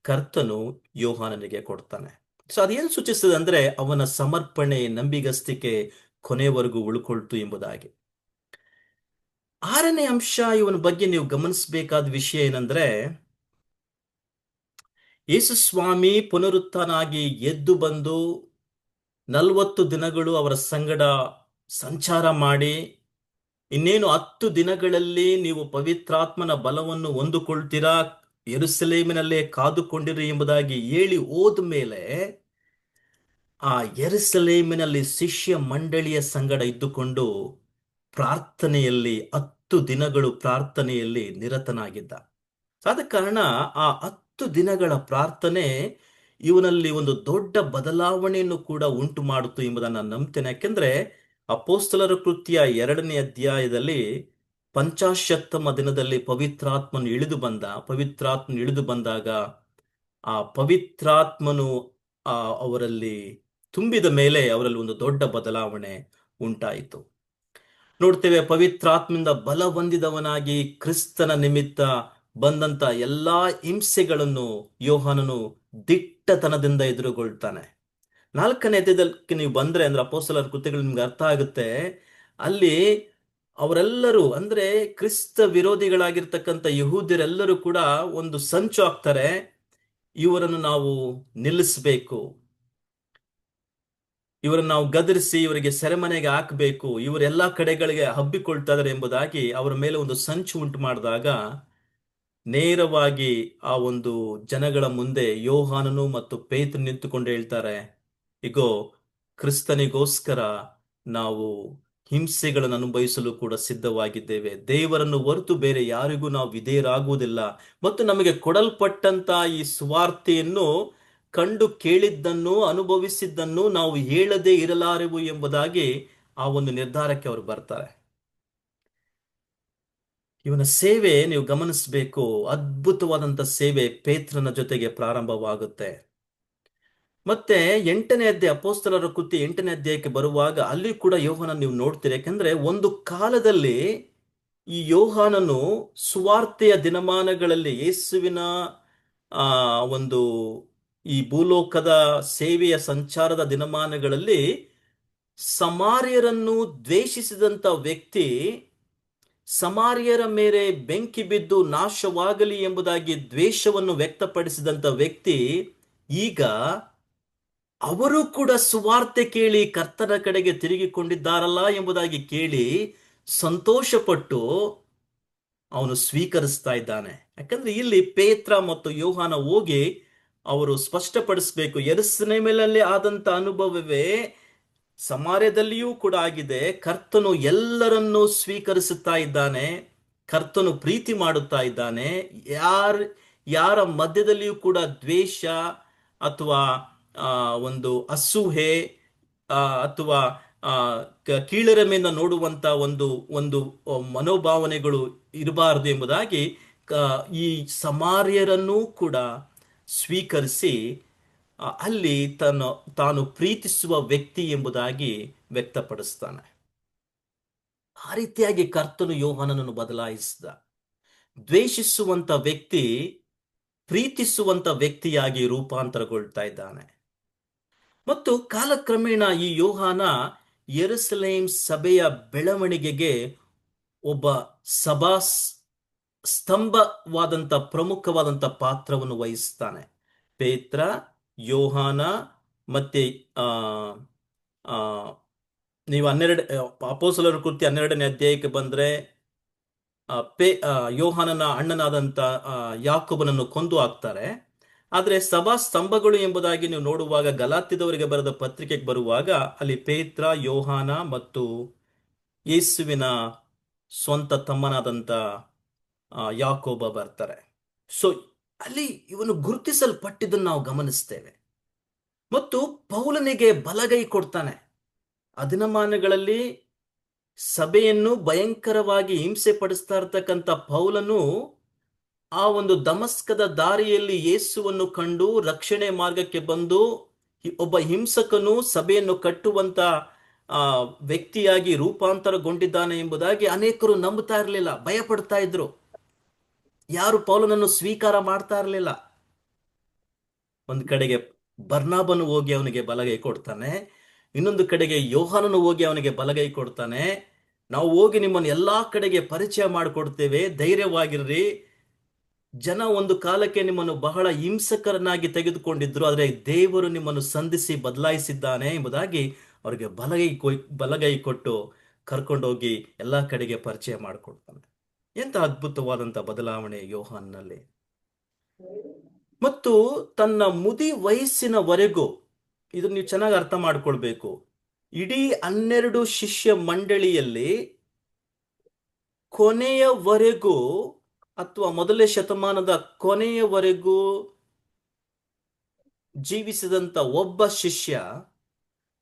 ಕರ್ತನು ಯೋಹಾನನಿಗೆ ಕೊಡ್ತಾನೆ. ಸೊ ಅದೇನು ಸೂಚಿಸ್ತದೆ ಅಂದ್ರೆ ಅವನ ಸಮರ್ಪಣೆ, ನಂಬಿಗಸ್ತಿಕೆ ಕೊನೆವರೆಗೂ ಉಳ್ಕೊಳ್ತು ಎಂಬುದಾಗಿ. 6ನೇ ಅಂಶ ಇವನ ಬಗ್ಗೆ ನೀವು ಗಮನಿಸಬೇಕಾದ ವಿಷಯ ಏನಂದ್ರೆ, ಯೇಸು ಸ್ವಾಮಿ ಪುನರುತ್ಥಾನಾಗಿ ಎದ್ದು ಬಂದು 40 ದಿನಗಳು ಅವರ ಸಂಗಡ ಸಂಚಾರ ಮಾಡಿ, ಇನ್ನೇನು 10 ದಿನಗಳಲ್ಲಿ ನೀವು ಪವಿತ್ರಾತ್ಮನ ಬಲವನ್ನು ಹೊಂದಿಕೊಳ್ತೀರಾ, ಯೆರೂಸಲೇಮಿನಲ್ಲೇ ಕಾದುಕೊಂಡಿರಿ ಎಂಬುದಾಗಿ ಹೇಳಿ ಹೋದ ಮೇಲೆ ಆ ಯೆರೂಸಲೇಮಿನಲ್ಲಿ ಶಿಷ್ಯ ಮಂಡಳಿಯ ಸಂಗಡ ಇದ್ದುಕೊಂಡು ಪ್ರಾರ್ಥನೆಯಲ್ಲಿ 10 ದಿನಗಳು ಪ್ರಾರ್ಥನೆಯಲ್ಲಿ ನಿರತನಾಗಿದ್ದ. ಆದ ಕಾರಣ ಆ 10 ದಿನಗಳ ಪ್ರಾರ್ಥನೆ ಇವನಲ್ಲಿ ಒಂದು ದೊಡ್ಡ ಬದಲಾವಣೆಯನ್ನು ಕೂಡ ಉಂಟು ಮಾಡಿತು ಎಂಬುದನ್ನು ನಾನು ನಂಬ್ತೇನೆ. ಯಾಕೆಂದ್ರೆ ಅಪೊಸ್ತಲರ ಕೃತ್ಯ 2ನೇ ಅಧ್ಯಾಯದಲ್ಲಿ ಪಂಚಾಶತ್ತಮ ದಿನದಲ್ಲಿ ಪವಿತ್ರಾತ್ಮನು ಇಳಿದು ಬಂದಾಗ ಆ ಪವಿತ್ರಾತ್ಮನು ಅವರಲ್ಲಿ ತುಂಬಿದ ಮೇಲೆ ಅವರಲ್ಲಿ ಒಂದು ದೊಡ್ಡ ಬದಲಾವಣೆ ಉಂಟಾಯಿತು. ನೋಡ್ತೇವೆ, ಪವಿತ್ರಾತ್ಮದಿಂದ ಬಲ ಹೊಂದಿದವನಾಗಿ ಕ್ರಿಸ್ತನ ನಿಮಿತ್ತ ಬಂದಂತ ಎಲ್ಲಾ ಹಿಂಸೆಗಳನ್ನು ಯೋಹಾನನು ದಿಟ್ಟತನದಿಂದ ಎದುರುಗೊಳ್ತಾನೆ. 4ನೇ ಅಧ್ಯಾಯಕ್ಕೆ ನೀವು ಬಂದ್ರೆ ಅಂದ್ರೆ ಅಪೊಸ್ತಲರ ಕೃತ್ಯಗಳು ನಿಮ್ಗೆ ಅರ್ಥ ಆಗುತ್ತೆ. ಅಲ್ಲಿ ಅವರೆಲ್ಲರೂ ಅಂದ್ರೆ ಕ್ರಿಸ್ತ ವಿರೋಧಿಗಳಾಗಿರ್ತಕ್ಕಂಥ ಯಹೂದ್ಯರೆಲ್ಲರೂ ಕೂಡ ಒಂದು ಸಂಚು ಹಾಕ್ತಾರೆ. ಇವರನ್ನು ನಾವು ನಿಲ್ಲಿಸಬೇಕು, ಇವರನ್ನು ನಾವು ಗದರಿಸಿ ಇವರಿಗೆ ಸೆರೆಮನೆಗೆ ಹಾಕಬೇಕು, ಇವರು ಎಲ್ಲಾ ಕಡೆಗಳಿಗೆ ಹಬ್ಬಿಕೊಳ್ತಾ ಇದ್ದಾರೆ ಎಂಬುದಾಗಿ ಅವರ ಮೇಲೆ ಒಂದು ಸಂಚು ಉಂಟು ಮಾಡಿದಾಗ ನೇರವಾಗಿ ಆ ಒಂದು ಜನಗಳ ಮುಂದೆ ಯೋಹಾನನು ಮತ್ತು ಪೇತ್ರ ನಿಂತುಕೊಂಡು ಹೇಳ್ತಾರೆ, ಇಗೋ, ಕ್ರಿಸ್ತನಿಗೋಸ್ಕರ ನಾವು ಹಿಂಸೆಗಳನ್ನು ಅನುಭವಿಸಲು ಕೂಡ ಸಿದ್ಧವಾಗಿದ್ದೇವೆ. ದೇವರನ್ನು ಹೊರತು ಬೇರೆ ಯಾರಿಗೂ ನಾವು ವಿಧೇಯರಾಗುವುದಿಲ್ಲ. ಮತ್ತು ನಮಗೆ ಕೊಡಲ್ಪಟ್ಟಂತ ಈ ಸುವಾರ್ತೆಯನ್ನು ಕಂಡು ಕೇಳಿದ್ದನ್ನು ಅನುಭವಿಸಿದ್ದನ್ನು ನಾವು ಹೇಳದೇ ಇರಲಾರೆವು ಎಂಬುದಾಗಿ ಆ ಒಂದು ನಿರ್ಧಾರಕ್ಕೆ ಅವರು ಬರ್ತಾರೆ. ಇವನ ಸೇವೆ ನೀವು ಗಮನಿಸಬೇಕು. ಅದ್ಭುತವಾದಂತ ಸೇವೆ ಪೇತ್ರನ ಜೊತೆಗೆ ಪ್ರಾರಂಭವಾಗುತ್ತೆ. ಮತ್ತೆ 8ನೇ ಅಧ್ಯಾಯ, ಅಪೊಸ್ತಲರ ಕೃತ್ಯ 8ನೇ ಅಧ್ಯಾಯಕ್ಕೆ ಬರುವಾಗ ಅಲ್ಲಿ ಕೂಡ ಯೋಹಾನ ನೀವು ನೋಡ್ತೀರಿ. ಯಾಕಂದ್ರೆ ಒಂದು ಕಾಲದಲ್ಲಿ ಈ ಯೋಹಾನನು ಸುವಾರ್ತೆಯ ದಿನಮಾನಗಳಲ್ಲಿ ಯೇಸುವಿನ ಆ ಒಂದು ಈ ಭೂಲೋಕದ ಸೇವೆಯ ಸಂಚಾರದ ದಿನಮಾನಗಳಲ್ಲಿ ಸಮಾರ್ಯರನ್ನು ದ್ವೇಷಿಸಿದಂತ ವ್ಯಕ್ತಿ, ಸಮಾರ್ಯರ ಮೇಲೆ ಬೆಂಕಿ ಬಿದ್ದು ನಾಶವಾಗಲಿ ಎಂಬುದಾಗಿ ದ್ವೇಷವನ್ನು ವ್ಯಕ್ತಪಡಿಸಿದಂತ ವ್ಯಕ್ತಿ ಈಗ ಅವರು ಕೂಡ ಸುವಾರ್ತೆ ಕೇಳಿ ಕರ್ತನ ಕಡೆಗೆ ತಿರುಗಿಕೊಂಡಿದ್ದಾರಲ್ಲ ಎಂಬುದಾಗಿ ಕೇಳಿ ಸಂತೋಷಪಟ್ಟು ಅವನು ಸ್ವೀಕರಿಸ್ತಾ ಇದ್ದಾನೆ. ಯಾಕಂದ್ರೆ ಇಲ್ಲಿ ಪೇತ್ರ ಮತ್ತು ಯೋಹಾನ ಹೋಗಿ ಅವರು ಸ್ಪಷ್ಟಪಡಿಸಬೇಕು, ಯೆರೂಸಲೇಮಿನಲ್ಲಿ ಆದಂತ ಅನುಭವವೇ ಸಮಾರ್ಯದಲ್ಲಿಯೂ ಕೂಡ ಆಗಿದೆ. ಕರ್ತನು ಎಲ್ಲರನ್ನೂ ಸ್ವೀಕರಿಸುತ್ತಾ ಇದ್ದಾನೆ, ಕರ್ತನು ಪ್ರೀತಿ ಮಾಡುತ್ತಾ ಇದ್ದಾನೆ. ಯಾರ ಮಧ್ಯದಲ್ಲಿಯೂ ಕೂಡ ದ್ವೇಷ ಅಥವಾ ಒಂದು ಅಸೂಹೆ ಅಥವಾ ಕೀಳರಿಮೆಯಿಂದ ನೋಡುವಂತ ಒಂದು ಒಂದು ಮನೋಭಾವನೆಗಳು ಇರಬಾರದು ಎಂಬುದಾಗಿ ಈ ಸಮಾರ್ಯರನ್ನೂ ಕೂಡ ಸ್ವೀಕರಿಸಿ ಅಲ್ಲಿ ತಾನು ಪ್ರೀತಿಸುವ ವ್ಯಕ್ತಿ ಎಂಬುದಾಗಿ ವ್ಯಕ್ತಪಡಿಸ್ತಾನೆ. ಆ ರೀತಿಯಾಗಿ ಕರ್ತನು ಯೋಹಾನನನ್ನು ಬದಲಾಯಿಸಿದ. ದ್ವೇಷಿಸುವಂತ ವ್ಯಕ್ತಿ ಪ್ರೀತಿಸುವಂತ ವ್ಯಕ್ತಿಯಾಗಿ ರೂಪಾಂತರಗೊಳ್ತಾ ಇದ್ದಾನೆ. ಮತ್ತು ಕಾಲಕ್ರಮೇಣ ಈ ಯೋಹಾನ ಯೆರೂಸಲೇಮ್ ಸಭೆಯ ಬೆಳವಣಿಗೆಗೆ ಒಬ್ಬ ಸಭಾ ಸ್ತಂಭವಾದಂತ ಪ್ರಮುಖವಾದಂತ ಪಾತ್ರವನ್ನು ವಹಿಸ್ತಾನೆ. ಪೇತ್ರ, ಯೋಹಾನ ಮತ್ತೆ ನೀವು ಅಪೊಸ್ತಲರ ಕೃತ್ಯ 12ನೇ ಅಧ್ಯಾಯಕ್ಕೆ ಬಂದ್ರೆ ಯೋಹಾನನ ಅಣ್ಣನಾದಂತ ಯಾಕೋಬನನ್ನು ಕೊಂದು ಹಾಕ್ತಾರೆ. ಆದ್ರೆ ಸಭಾ ಸ್ತಂಭಗಳು ಎಂಬುದಾಗಿ ನೀವು ನೋಡುವಾಗ ಗಲಾತ್ಯದವರಿಗೆ ಬರೆದ ಪತ್ರಿಕೆಗೆ ಬರುವಾಗ ಅಲ್ಲಿ ಪೇತ್ರ, ಯೋಹಾನ ಮತ್ತು ಯೇಸುವಿನ ಸ್ವಂತ ತಮ್ಮನಾದಂತ ಯಾಕೋಬ ಬರ್ತಾರೆ. ಸೊ ಅಲ್ಲಿ ಇವನು ಗುರುತಿಸಲ್ಪಟ್ಟಿದ್ದನ್ನು ನಾವು ಗಮನಿಸ್ತೇವೆ. ಮತ್ತು ಪೌಲನಿಗೆ ಬಲಗೈ ಕೊಡ್ತಾನೆ. ಆ ದಿನಮಾನಗಳಲ್ಲಿ ಸಭೆಯನ್ನು ಭಯಂಕರವಾಗಿ ಹಿಂಸೆ ಪಡಿಸ್ತಾ ಇರ್ತಕ್ಕಂಥ ಪೌಲನು ಆ ಒಂದು ದಮಸ್ಕದ ದಾರಿಯಲ್ಲಿ ಯೇಸುವನ್ನು ಕಂಡು ರಕ್ಷಣೆ ಮಾರ್ಗಕ್ಕೆ ಬಂದು ಒಬ್ಬ ಹಿಂಸಕನು ಸಭೆಯನ್ನು ಕಟ್ಟುವಂತ ವ್ಯಕ್ತಿಯಾಗಿ ರೂಪಾಂತರಗೊಂಡಿದ್ದಾನೆ ಎಂಬುದಾಗಿ ಅನೇಕರು ನಂಬುತ್ತಾ ಇರಲಿಲ್ಲ, ಭಯ ಪಡ್ತಾ ಇದ್ರು. ಯಾರು ಪೌಲನನ್ನು ಸ್ವೀಕಾರ ಮಾಡ್ತಾ ಇರಲಿಲ್ಲ. ಒಂದು ಕಡೆಗೆ ಬರ್ನಾಬನು ಹೋಗಿ ಅವನಿಗೆ ಬಲಗೈ ಕೊಡ್ತಾನೆ, ಇನ್ನೊಂದು ಕಡೆಗೆ ಯೋಹಾನನು ಹೋಗಿ ಅವನಿಗೆ ಬಲಗೈ ಕೊಡ್ತಾನೆ. ನಾವು ಹೋಗಿ ನಿಮ್ಮನ್ನು ಎಲ್ಲಾ ಕಡೆಗೆ ಪರಿಚಯ ಮಾಡಿಕೊಡ್ತೇವೆ, ಧೈರ್ಯವಾಗಿರ್ರಿ. ಜನ ಒಂದು ಕಾಲಕ್ಕೆ ನಿಮ್ಮನ್ನು ಬಹಳ ಹಿಂಸಕರನ್ನಾಗಿ ತೆಗೆದುಕೊಂಡಿದ್ರು, ಆದರೆ ದೇವರು ನಿಮ್ಮನ್ನು ಸಂಧಿಸಿ ಬದಲಾಯಿಸಿದ್ದಾನೆ ಎಂಬುದಾಗಿ ಅವರಿಗೆ ಬಲಗೈ ಕೊಟ್ಟು ಕರ್ಕೊಂಡೋಗಿ ಎಲ್ಲಾ ಕಡೆಗೆ ಪರಿಚಯ ಮಾಡಿಕೊಡ್ತಾನೆ. ಎಂತ ಅದ್ಭುತವಾದಂತ ಬದಲಾವಣೆ ಯೋಹಾನ್ನಲ್ಲಿ. ಮತ್ತು ತನ್ನ ಮುದಿ ವಯಸ್ಸಿನವರೆಗೂ ಇದನ್ನು ನೀವು ಚೆನ್ನಾಗಿ ಅರ್ಥ ಮಾಡ್ಕೊಳ್ಬೇಕು. ಇಡೀ 12 ಶಿಷ್ಯ ಮಂಡಳಿಯಲ್ಲಿ ಕೊನೆಯವರೆಗೂ ಅಥವಾ ಮೊದಲನೇ ಶತಮಾನದ ಕೊನೆಯವರೆಗೂ ಜೀವಿಸಿದಂತ ಒಬ್ಬ ಶಿಷ್ಯ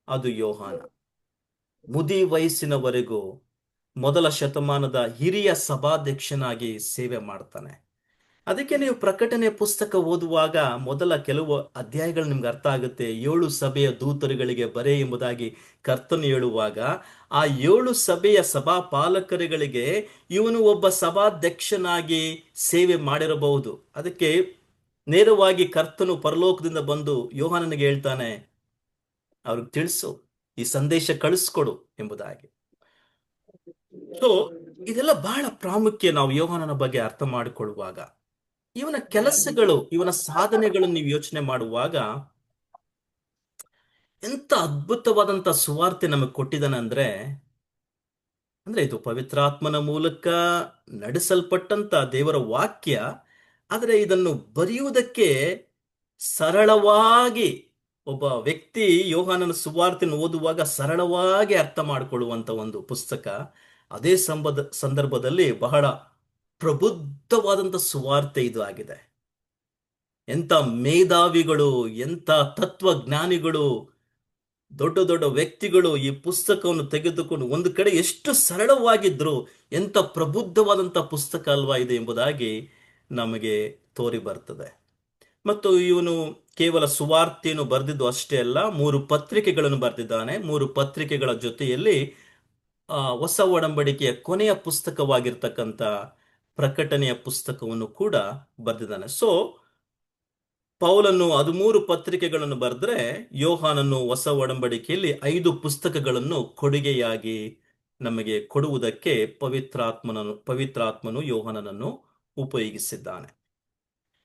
ಅದು ಯೋಹಾನ. ಮುದಿ ವಯಸ್ಸಿನವರೆಗೂ ಮೊದಲ ಶತಮಾನದ ಹಿರಿಯ ಸಭಾಧ್ಯಕ್ಷನಾಗಿ ಸೇವೆ ಮಾಡ್ತಾನೆ. ಅದಕ್ಕೆ ನೀವು ಪ್ರಕಟಣೆ ಪುಸ್ತಕ ಓದುವಾಗ ಮೊದಲ ಕೆಲವು ಅಧ್ಯಾಯಗಳು ನಿಮ್ಗೆ ಅರ್ಥ ಆಗುತ್ತೆ. 7 ಸಭೆಯ ದೂತರುಗಳಿಗೆ ಬರೆ ಎಂಬುದಾಗಿ ಕರ್ತನು ಹೇಳುವಾಗ, ಆ 7 ಸಭೆಯ ಸಭಾ ಪಾಲಕರುಗಳಿಗೆ ಇವನು ಒಬ್ಬ ಸಭಾಧ್ಯಕ್ಷನಾಗಿ ಸೇವೆ ಮಾಡಿರಬಹುದು. ಅದಕ್ಕೆ ನೇರವಾಗಿ ಕರ್ತನು ಪರಲೋಕದಿಂದ ಬಂದು ಯೋಹಾನನಿಗೆ ಹೇಳ್ತಾನೆ, ಅವ್ರಿಗೆ ತಿಳಿಸು, ಈ ಸಂದೇಶ ಕಳಿಸ್ಕೊಡು ಎಂಬುದಾಗಿ. ಸೊ ಇದೆಲ್ಲ ಬಹಳ ಪ್ರಾಮುಖ್ಯ ನಾವು ಯೋಹಾನನ ಬಗ್ಗೆ ಅರ್ಥ ಮಾಡಿಕೊಳ್ಳುವಾಗ. ಇವನ ಕೆಲಸಗಳು, ಇವನ ಸಾಧನೆಗಳನ್ನು ನೀವು ಯೋಚನೆ ಮಾಡುವಾಗ, ಎಂತ ಅದ್ಭುತವಾದಂತ ಸುವಾರ್ತೆ ನಮಗೆ ಕೊಟ್ಟಿದ್ದಾನೆ ಅಂದ್ರೆ ಇದು ಪವಿತ್ರಾತ್ಮನ ಮೂಲಕ ನಡೆಸಲ್ಪಟ್ಟಂತ ದೇವರ ವಾಕ್ಯ. ಆದರೆ ಇದನ್ನು ಬರೆಯುವುದಕ್ಕೆ ಸರಳವಾಗಿ ಒಬ್ಬ ವ್ಯಕ್ತಿ ಯೋಹಾನನ ಸುವಾರ್ತೆಯನ್ನು ಓದುವಾಗ ಸರಳವಾಗಿ ಅರ್ಥ ಮಾಡಿಕೊಳ್ಳುವಂತ ಒಂದು ಪುಸ್ತಕ. ಅದೇ ಸಂದರ್ಭದಲ್ಲಿ ಬಹಳ ಪ್ರಬುದ್ಧವಾದಂತ ಸುವಾರ್ತೆ ಇದು ಆಗಿದೆ. ಎಂಥ ಮೇಧಾವಿಗಳು, ಎಂಥ ತತ್ವಜ್ಞಾನಿಗಳು, ದೊಡ್ಡ ದೊಡ್ಡ ವ್ಯಕ್ತಿಗಳು ಈ ಪುಸ್ತಕವನ್ನು ತೆಗೆದುಕೊಂಡು ಒಂದು ಕಡೆ ಎಷ್ಟು ಸರಳವಾಗಿದ್ರು, ಎಂಥ ಪ್ರಬುದ್ಧವಾದಂಥ ಪುಸ್ತಕ ಅಲ್ವಾ ಇದು ಎಂಬುದಾಗಿ ನಮಗೆ ತೋರಿ ಬರ್ತದೆ. ಮತ್ತು ಇವನು ಕೇವಲ ಸುವಾರ್ತೆಯನ್ನು ಬರೆದಿದ್ದು ಅಷ್ಟೇ ಅಲ್ಲ, 3 ಪತ್ರಿಕೆಗಳನ್ನು ಬರೆದಿದ್ದಾನೆ. 3 ಪತ್ರಿಕೆಗಳ ಜೊತೆಯಲ್ಲಿ ಹೊಸ ಒಡಂಬಡಿಕೆಯ ಕೊನೆಯ ಪುಸ್ತಕವಾಗಿರ್ತಕ್ಕಂಥ ಪ್ರಕಟಣೆಯ ಪುಸ್ತಕವನ್ನು ಕೂಡ ಬರೆದಿದ್ದಾನೆ. ಸೊ ಪೌಲನು 13 ಪತ್ರಿಕೆಗಳನ್ನು ಬರೆದ್ರೆ, ಯೋಹಾನನು ಹೊಸ ಒಡಂಬಡಿಕೆಯಲ್ಲಿ 5 ಪುಸ್ತಕಗಳನ್ನು ಕೊಡುಗೆಯಾಗಿ ನಮಗೆ ಕೊಡುವುದಕ್ಕೆ ಪವಿತ್ರಾತ್ಮನು ಯೋಹಾನನನ್ನು ಉಪಯೋಗಿಸಿದ್ದಾನೆ.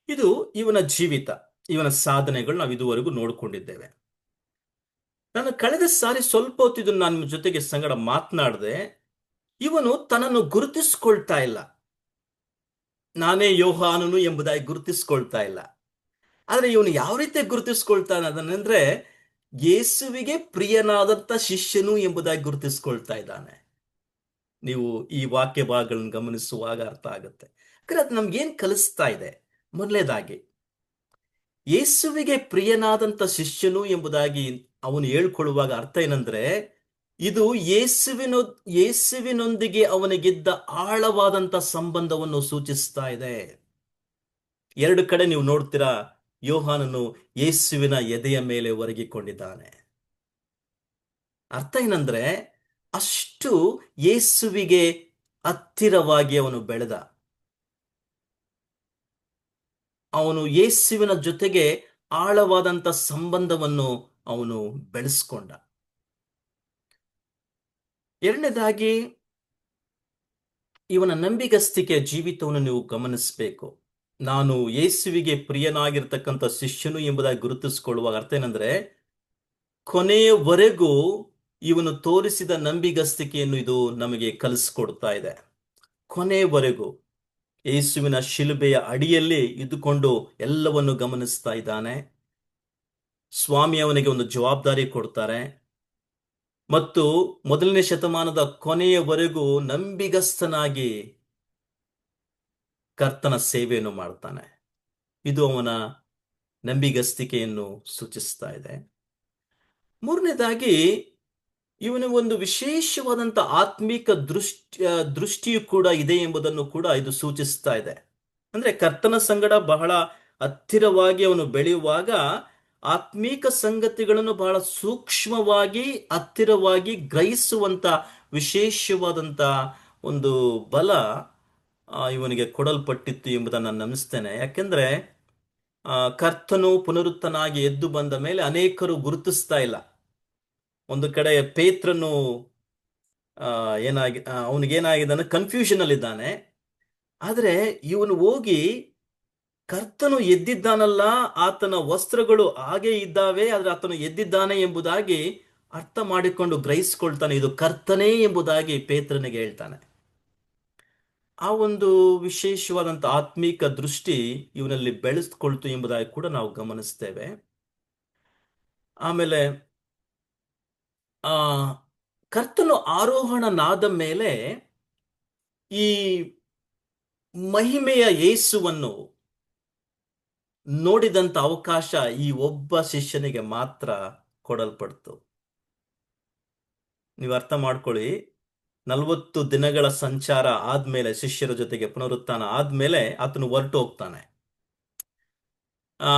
ಇದು ಇವನ ಜೀವಿತ, ಇವನ ಸಾಧನೆಗಳು ನಾವು ಇದುವರೆಗೂ ನೋಡಿಕೊಂಡಿದ್ದೇವೆ. ನಾನು ಕಳೆದ ಸಾರಿ ಸ್ವಲ್ಪ ಹೊತ್ತಿದ್ದು ನನ್ನ ಜೊತೆಗೆ ಸಂಗಡ ಮಾತನಾಡದೆ, ಇವನು ತನ್ನನ್ನು ಗುರುತಿಸ್ಕೊಳ್ತಾ ಇಲ್ಲ. ನಾನೇ ಯೋಹಾನನು ಎಂಬುದಾಗಿ ಗುರುತಿಸ್ಕೊಳ್ತಾ ಇಲ್ಲ. ಆದ್ರೆ ಇವನು ಯಾವ ರೀತಿ ಗುರುತಿಸ್ಕೊಳ್ತಾನೆ ಅದನ್ನೆಂದ್ರೆ, ಯೇಸುವಿಗೆ ಪ್ರಿಯನಾದಂತ ಶಿಷ್ಯನು ಎಂಬುದಾಗಿ ಗುರುತಿಸ್ಕೊಳ್ತಾ ಇದ್ದಾನೆ. ನೀವು ಈ ವಾಕ್ಯ ಭಾಗಗಳನ್ನು ಗಮನಿಸುವಾಗ ಅರ್ಥ ಆಗುತ್ತೆ. ಯಾಕಂದ್ರೆ ಅದು ನಮ್ಗೇನ್ ಕಲಿಸ್ತಾ ಇದೆ? ಮೊದಲನೇದಾಗಿ, ಯೇಸುವಿಗೆ ಪ್ರಿಯನಾದಂತ ಶಿಷ್ಯನು ಎಂಬುದಾಗಿ ಅವನು ಹೇಳ್ಕೊಳ್ಳುವಾಗ ಅರ್ಥ ಏನಂದ್ರೆ, ಇದು ಯೇಸುವಿನೊಂದಿಗೆ ಅವನಿಗಿದ್ದ ಆಳವಾದಂತ ಸಂಬಂಧವನ್ನು ಸೂಚಿಸ್ತಾ ಇದೆ. 2 ಕಡೆ ನೀವು ನೋಡ್ತೀರಾ, ಯೋಹಾನನು ಯೇಸುವಿನ ಎದೆಯ ಮೇಲೆ ಒರಗಿಕೊಂಡಿದ್ದಾನೆ. ಅರ್ಥ ಏನಂದ್ರೆ, ಅಷ್ಟು ಯೇಸುವಿಗೆ ಹತ್ತಿರವಾಗಿ ಅವನು ಬೆಳೆದ. ಅವನು ಯೇಸುವಿನ ಜೊತೆಗೆ ಆಳವಾದಂತ ಸಂಬಂಧವನ್ನು ಅವನು ಬೆಳೆಸ್ಕೊಂಡ. 2ನೇದಾಗಿ, ಇವನ ನಂಬಿಗಸ್ತಿಕೆಯ ಜೀವಿತವನ್ನು ನೀವು ಗಮನಿಸಬೇಕು. ನಾನು ಯೇಸುವಿಗೆ ಪ್ರಿಯನಾಗಿರ್ತಕ್ಕಂಥ ಶಿಷ್ಯನು ಎಂಬುದಾಗಿ ಗುರುತಿಸಿಕೊಳ್ಳುವಾಗ ಅರ್ಥ ಏನಂದ್ರೆ, ಕೊನೆಯವರೆಗೂ ಇವನು ತೋರಿಸಿದ ನಂಬಿಗಸ್ತಿಕೆಯನ್ನು ಇದು ನಮಗೆ ಕಲಿಸ್ಕೊಡ್ತಾ ಇದೆ. ಕೊನೆಯವರೆಗೂ ಯೇಸುವಿನ ಶಿಲುಬೆಯ ಅಡಿಯಲ್ಲಿ ಇದ್ದುಕೊಂಡು ಎಲ್ಲವನ್ನು ಗಮನಿಸ್ತಾ ಇದ್ದಾನೆ. ಸ್ವಾಮಿ ಅವನಿಗೆ ಒಂದು ಜವಾಬ್ದಾರಿ ಕೊಡ್ತಾರೆ ಮತ್ತು 1ನೇ ಶತಮಾನದ ಕೊನೆಯವರೆಗೂ ನಂಬಿಗಸ್ತನಾಗಿ ಕರ್ತನ ಸೇವೆಯನ್ನು ಮಾಡ್ತಾನೆ. ಇದು ಅವನ ನಂಬಿಗಸ್ತಿಕೆಯನ್ನು ಸೂಚಿಸ್ತಾ ಇದೆ. 3ನೇದಾಗಿ, ಇವನ ಒಂದು ವಿಶೇಷವಾದಂತ ಆತ್ಮಿಕ ದೃಷ್ಟಿಯು ಕೂಡ ಇದೆ ಎಂಬುದನ್ನು ಕೂಡ ಇದು ಸೂಚಿಸ್ತಾ ಇದೆ. ಅಂದ್ರೆ ಕರ್ತನ ಸಂಗಡ ಬಹಳ ಹತ್ತಿರವಾಗಿ ಅವನು ಬೆಳೆಯುವಾಗ ಆತ್ಮೀಕ ಸಂಗತಿಗಳನ್ನು ಬಹಳ ಸೂಕ್ಷ್ಮವಾಗಿ ಹತ್ತಿರವಾಗಿ ಗ್ರಹಿಸುವಂತ ವಿಶೇಷವಾದಂತ ಒಂದು ಬಲ ಇವನಿಗೆ ಕೊಡಲ್ಪಟ್ಟಿತ್ತು ಎಂಬುದನ್ನು ನಾನು ನಂಬಿಸ್ತೇನೆ. ಯಾಕೆಂದ್ರೆ ಕರ್ತನು ಪುನರುತ್ತನಾಗಿ ಎದ್ದು ಬಂದ ಮೇಲೆ ಅನೇಕರು ಗುರುತಿಸ್ತಾ ಇಲ್ಲ. ಒಂದು ಕಡೆ ಪೇತ್ರನು ಅವನಿಗೇನಾಗಿದೆ, ಕನ್ಫ್ಯೂಷನ್ ಅಲ್ಲಿ ಇದ್ದಾನೆ. ಆದ್ರೆ ಇವನು ಹೋಗಿ ಕರ್ತನು ಎದ್ದಿದ್ದಾನಲ್ಲ, ಆತನ ವಸ್ತ್ರಗಳು ಹಾಗೆ ಇದ್ದಾವೆ, ಆದ್ರೆ ಆತನು ಎದ್ದಿದ್ದಾನೆ ಎಂಬುದಾಗಿ ಅರ್ಥ ಮಾಡಿಕೊಂಡು ಗ್ರಹಿಸ್ಕೊಳ್ತಾನೆ. ಇದು ಕರ್ತನೇ ಎಂಬುದಾಗಿ ಪೇತ್ರನಿಗೆ ಹೇಳ್ತಾನೆ. ಆ ಒಂದು ವಿಶೇಷವಾದಂತ ಆತ್ಮೀಕ ದೃಷ್ಟಿ ಇವನಲ್ಲಿ ಬೆಳೆಸ್ಕೊಳ್ತು ಎಂಬುದಾಗಿ ಕೂಡ ನಾವು ಗಮನಿಸ್ತೇವೆ. ಆಮೇಲೆ ಕರ್ತನು ಆರೋಹಣನಾದ ಮೇಲೆ ಈ ಮಹಿಮೆಯ ಯೇಸುವನ್ನು ನೋಡಿದಂತ ಅವಕಾಶ ಈ ಒಬ್ಬ ಶಿಷ್ಯನಿಗೆ ಮಾತ್ರ ಕೊಡಲ್ಪಡ್ತು. ನೀವು ಅರ್ಥ ಮಾಡ್ಕೊಳ್ಳಿ, 40 ದಿನಗಳ ಸಂಚಾರ ಆದ್ಮೇಲೆ, ಶಿಷ್ಯರ ಜೊತೆಗೆ ಪುನರುತ್ಥಾನ ಆದ್ಮೇಲೆ ಆತನು ಹೊರಟು ಹೋಗ್ತಾನೆ. ಆ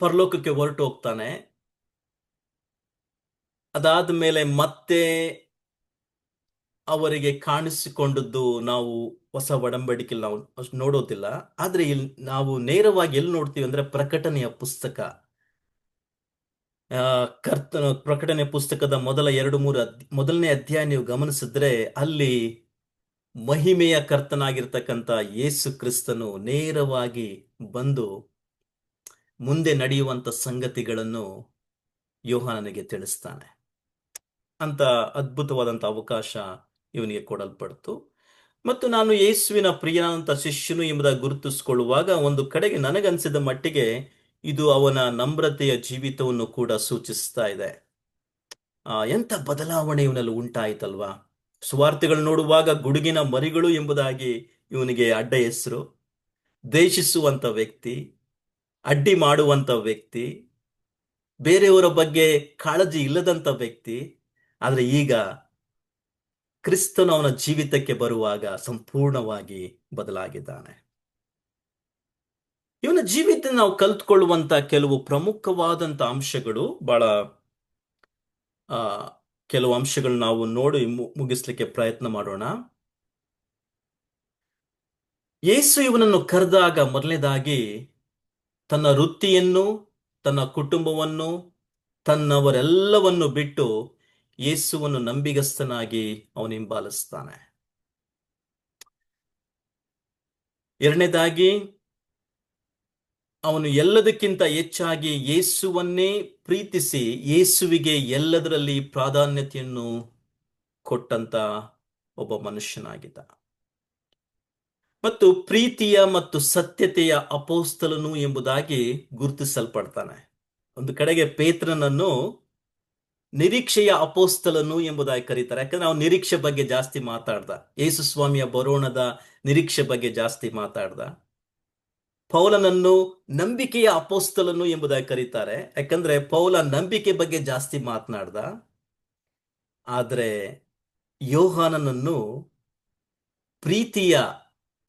ಪರಲೋಕಕ್ಕೆ ಹೊರಟು ಹೋಗ್ತಾನೆ. ಅದಾದ್ಮೇಲೆ ಮತ್ತೆ ಅವರಿಗೆ ಕಾಣಿಸಿಕೊಂಡದ್ದು ನಾವು ಹೊಸ ಒಡಂಬಡಿಕೆಯಲ್ಲಿ ನಾವು ಅಷ್ಟು ನೋಡೋದಿಲ್ಲ. ಆದ್ರೆ ಇಲ್ಲಿ ನಾವು ನೇರವಾಗಿ ಎಲ್ಲಿ ನೋಡ್ತೀವಿ ಅಂದ್ರೆ ಪ್ರಕಟಣೆಯ ಪುಸ್ತಕ. ಪ್ರಕಟಣೆ ಪುಸ್ತಕದ ಮೊದಲ 2-3 ಮೊದಲನೇ ಅಧ್ಯಾಯ ನೀವು ಗಮನಿಸಿದ್ರೆ ಅಲ್ಲಿ ಮಹಿಮೆಯ ಕರ್ತನಾಗಿರ್ತಕ್ಕಂಥ ಯೇಸು ಕ್ರಿಸ್ತನು ನೇರವಾಗಿ ಬಂದು ಮುಂದೆ ನಡೆಯುವಂತ ಸಂಗತಿಗಳನ್ನು ಯೋಹಾನನಿಗೆ ತಿಳಿಸ್ತಾನೆ. ಅಂತ ಅದ್ಭುತವಾದಂಥ ಅವಕಾಶ ಇವನಿಗೆ ಕೊಡಲ್ಪಡ್ತು. ಮತ್ತು ನಾನು ಯೇಸುವಿನ ಪ್ರಿಯನಾದಂಥ ಶಿಷ್ಯನು ಎಂಬುದಾಗಿ ಗುರುತಿಸಿಕೊಳ್ಳುವಾಗ ಒಂದು ಕಡೆಗೆ ನನಗನ್ಸಿದ ಮಟ್ಟಿಗೆ ಇದು ಅವನ ನಮ್ರತೆಯ ಜೀವಿತವನ್ನು ಕೂಡ ಸೂಚಿಸ್ತಾ ಇದೆ. ಎಂಥ ಬದಲಾವಣೆ ಇವನಲ್ಲಿ ಉಂಟಾಯ್ತಲ್ವಾ. ಸುವಾರ್ತೆಗಳು ನೋಡುವಾಗ ಗುಡುಗಿನ ಮರಿಗಳು ಎಂಬುದಾಗಿ ಇವನಿಗೆ ಅಡ್ಡ ಹೆಸರು. ದ್ವೇಷಿಸುವಂತ ವ್ಯಕ್ತಿ, ಅಡ್ಡಿ ಮಾಡುವಂತ ವ್ಯಕ್ತಿ, ಬೇರೆಯವರ ಬಗ್ಗೆ ಕಾಳಜಿ ಇಲ್ಲದಂತ ವ್ಯಕ್ತಿ. ಆದ್ರೆ ಈಗ ಕ್ರಿಸ್ತನು ಅವನ ಜೀವಿತಕ್ಕೆ ಬರುವಾಗ ಸಂಪೂರ್ಣವಾಗಿ ಬದಲಾಗಿದ್ದಾನೆ. ಇವನ ಜೀವಿತ ನಾವು ಕಲ್ತ್ಕೊಳ್ಳುವಂತ ಕೆಲವು ಪ್ರಮುಖವಾದಂತ ಅಂಶಗಳು, ಬಹಳ ಕೆಲವು ಅಂಶಗಳು ನಾವು ನೋಡಿ ಮುಗಿಸ್ಲಿಕ್ಕೆ ಪ್ರಯತ್ನ ಮಾಡೋಣ. ಯೇಸು ಇವನನ್ನು ಕರೆದಾಗ ಮೊದಲನೇದಾಗಿ ತನ್ನ ವೃತ್ತಿಯನ್ನು, ತನ್ನ ಕುಟುಂಬವನ್ನು, ತನ್ನವರೆಲ್ಲವನ್ನು ಬಿಟ್ಟು ಯೇಸುವನ್ನು ನಂಬಿಗಸ್ತನಾಗಿ ಅವನು ಹಿಂಬಾಲಿಸ್ತಾನೆ. ಎರಡನೇದಾಗಿ ಅವನು ಎಲ್ಲದಕ್ಕಿಂತ ಹೆಚ್ಚಾಗಿ ಯೇಸುವನ್ನೇ ಪ್ರೀತಿಸಿ ಯೇಸುವಿಗೆ ಎಲ್ಲದರಲ್ಲಿ ಪ್ರಾಧಾನ್ಯತೆಯನ್ನು ಕೊಟ್ಟಂತ ಒಬ್ಬ ಮನುಷ್ಯನಾಗಿದ್ದ. ಮತ್ತು ಪ್ರೀತಿಯ ಮತ್ತು ಸತ್ಯತೆಯ ಅಪೋಸ್ತಲನು ಎಂಬುದಾಗಿ ಗುರುತಿಸಲ್ಪಡ್ತಾನೆ. ಒಂದು ಕಡೆಗೆ ಪೇತ್ರನನ್ನು ನಿರೀಕ್ಷೆಯ ಅಪೋಸ್ತಲನು ಎಂಬುದಾಗಿ ಕರೀತಾರೆ. ಯಾಕಂದ್ರೆ ನಾವು ನಿರೀಕ್ಷೆ ಬಗ್ಗೆ ಜಾಸ್ತಿ ಮಾತಾಡ್ದ, ಯೇಸು ಸ್ವಾಮಿಯ ಬರೋಣದ ನಿರೀಕ್ಷೆ ಬಗ್ಗೆ ಜಾಸ್ತಿ ಮಾತಾಡ್ದ. ಪೌಲನನ್ನು ನಂಬಿಕೆಯ ಅಪೋಸ್ತಲನು ಎಂಬುದಾಗಿ ಕರೀತಾರೆ, ಯಾಕಂದ್ರೆ ಪೌಲ ನಂಬಿಕೆ ಬಗ್ಗೆ ಜಾಸ್ತಿ ಮಾತನಾಡ್ದ. ಆದ್ರೆ ಯೋಹಾನನನ್ನು ಪ್ರೀತಿಯ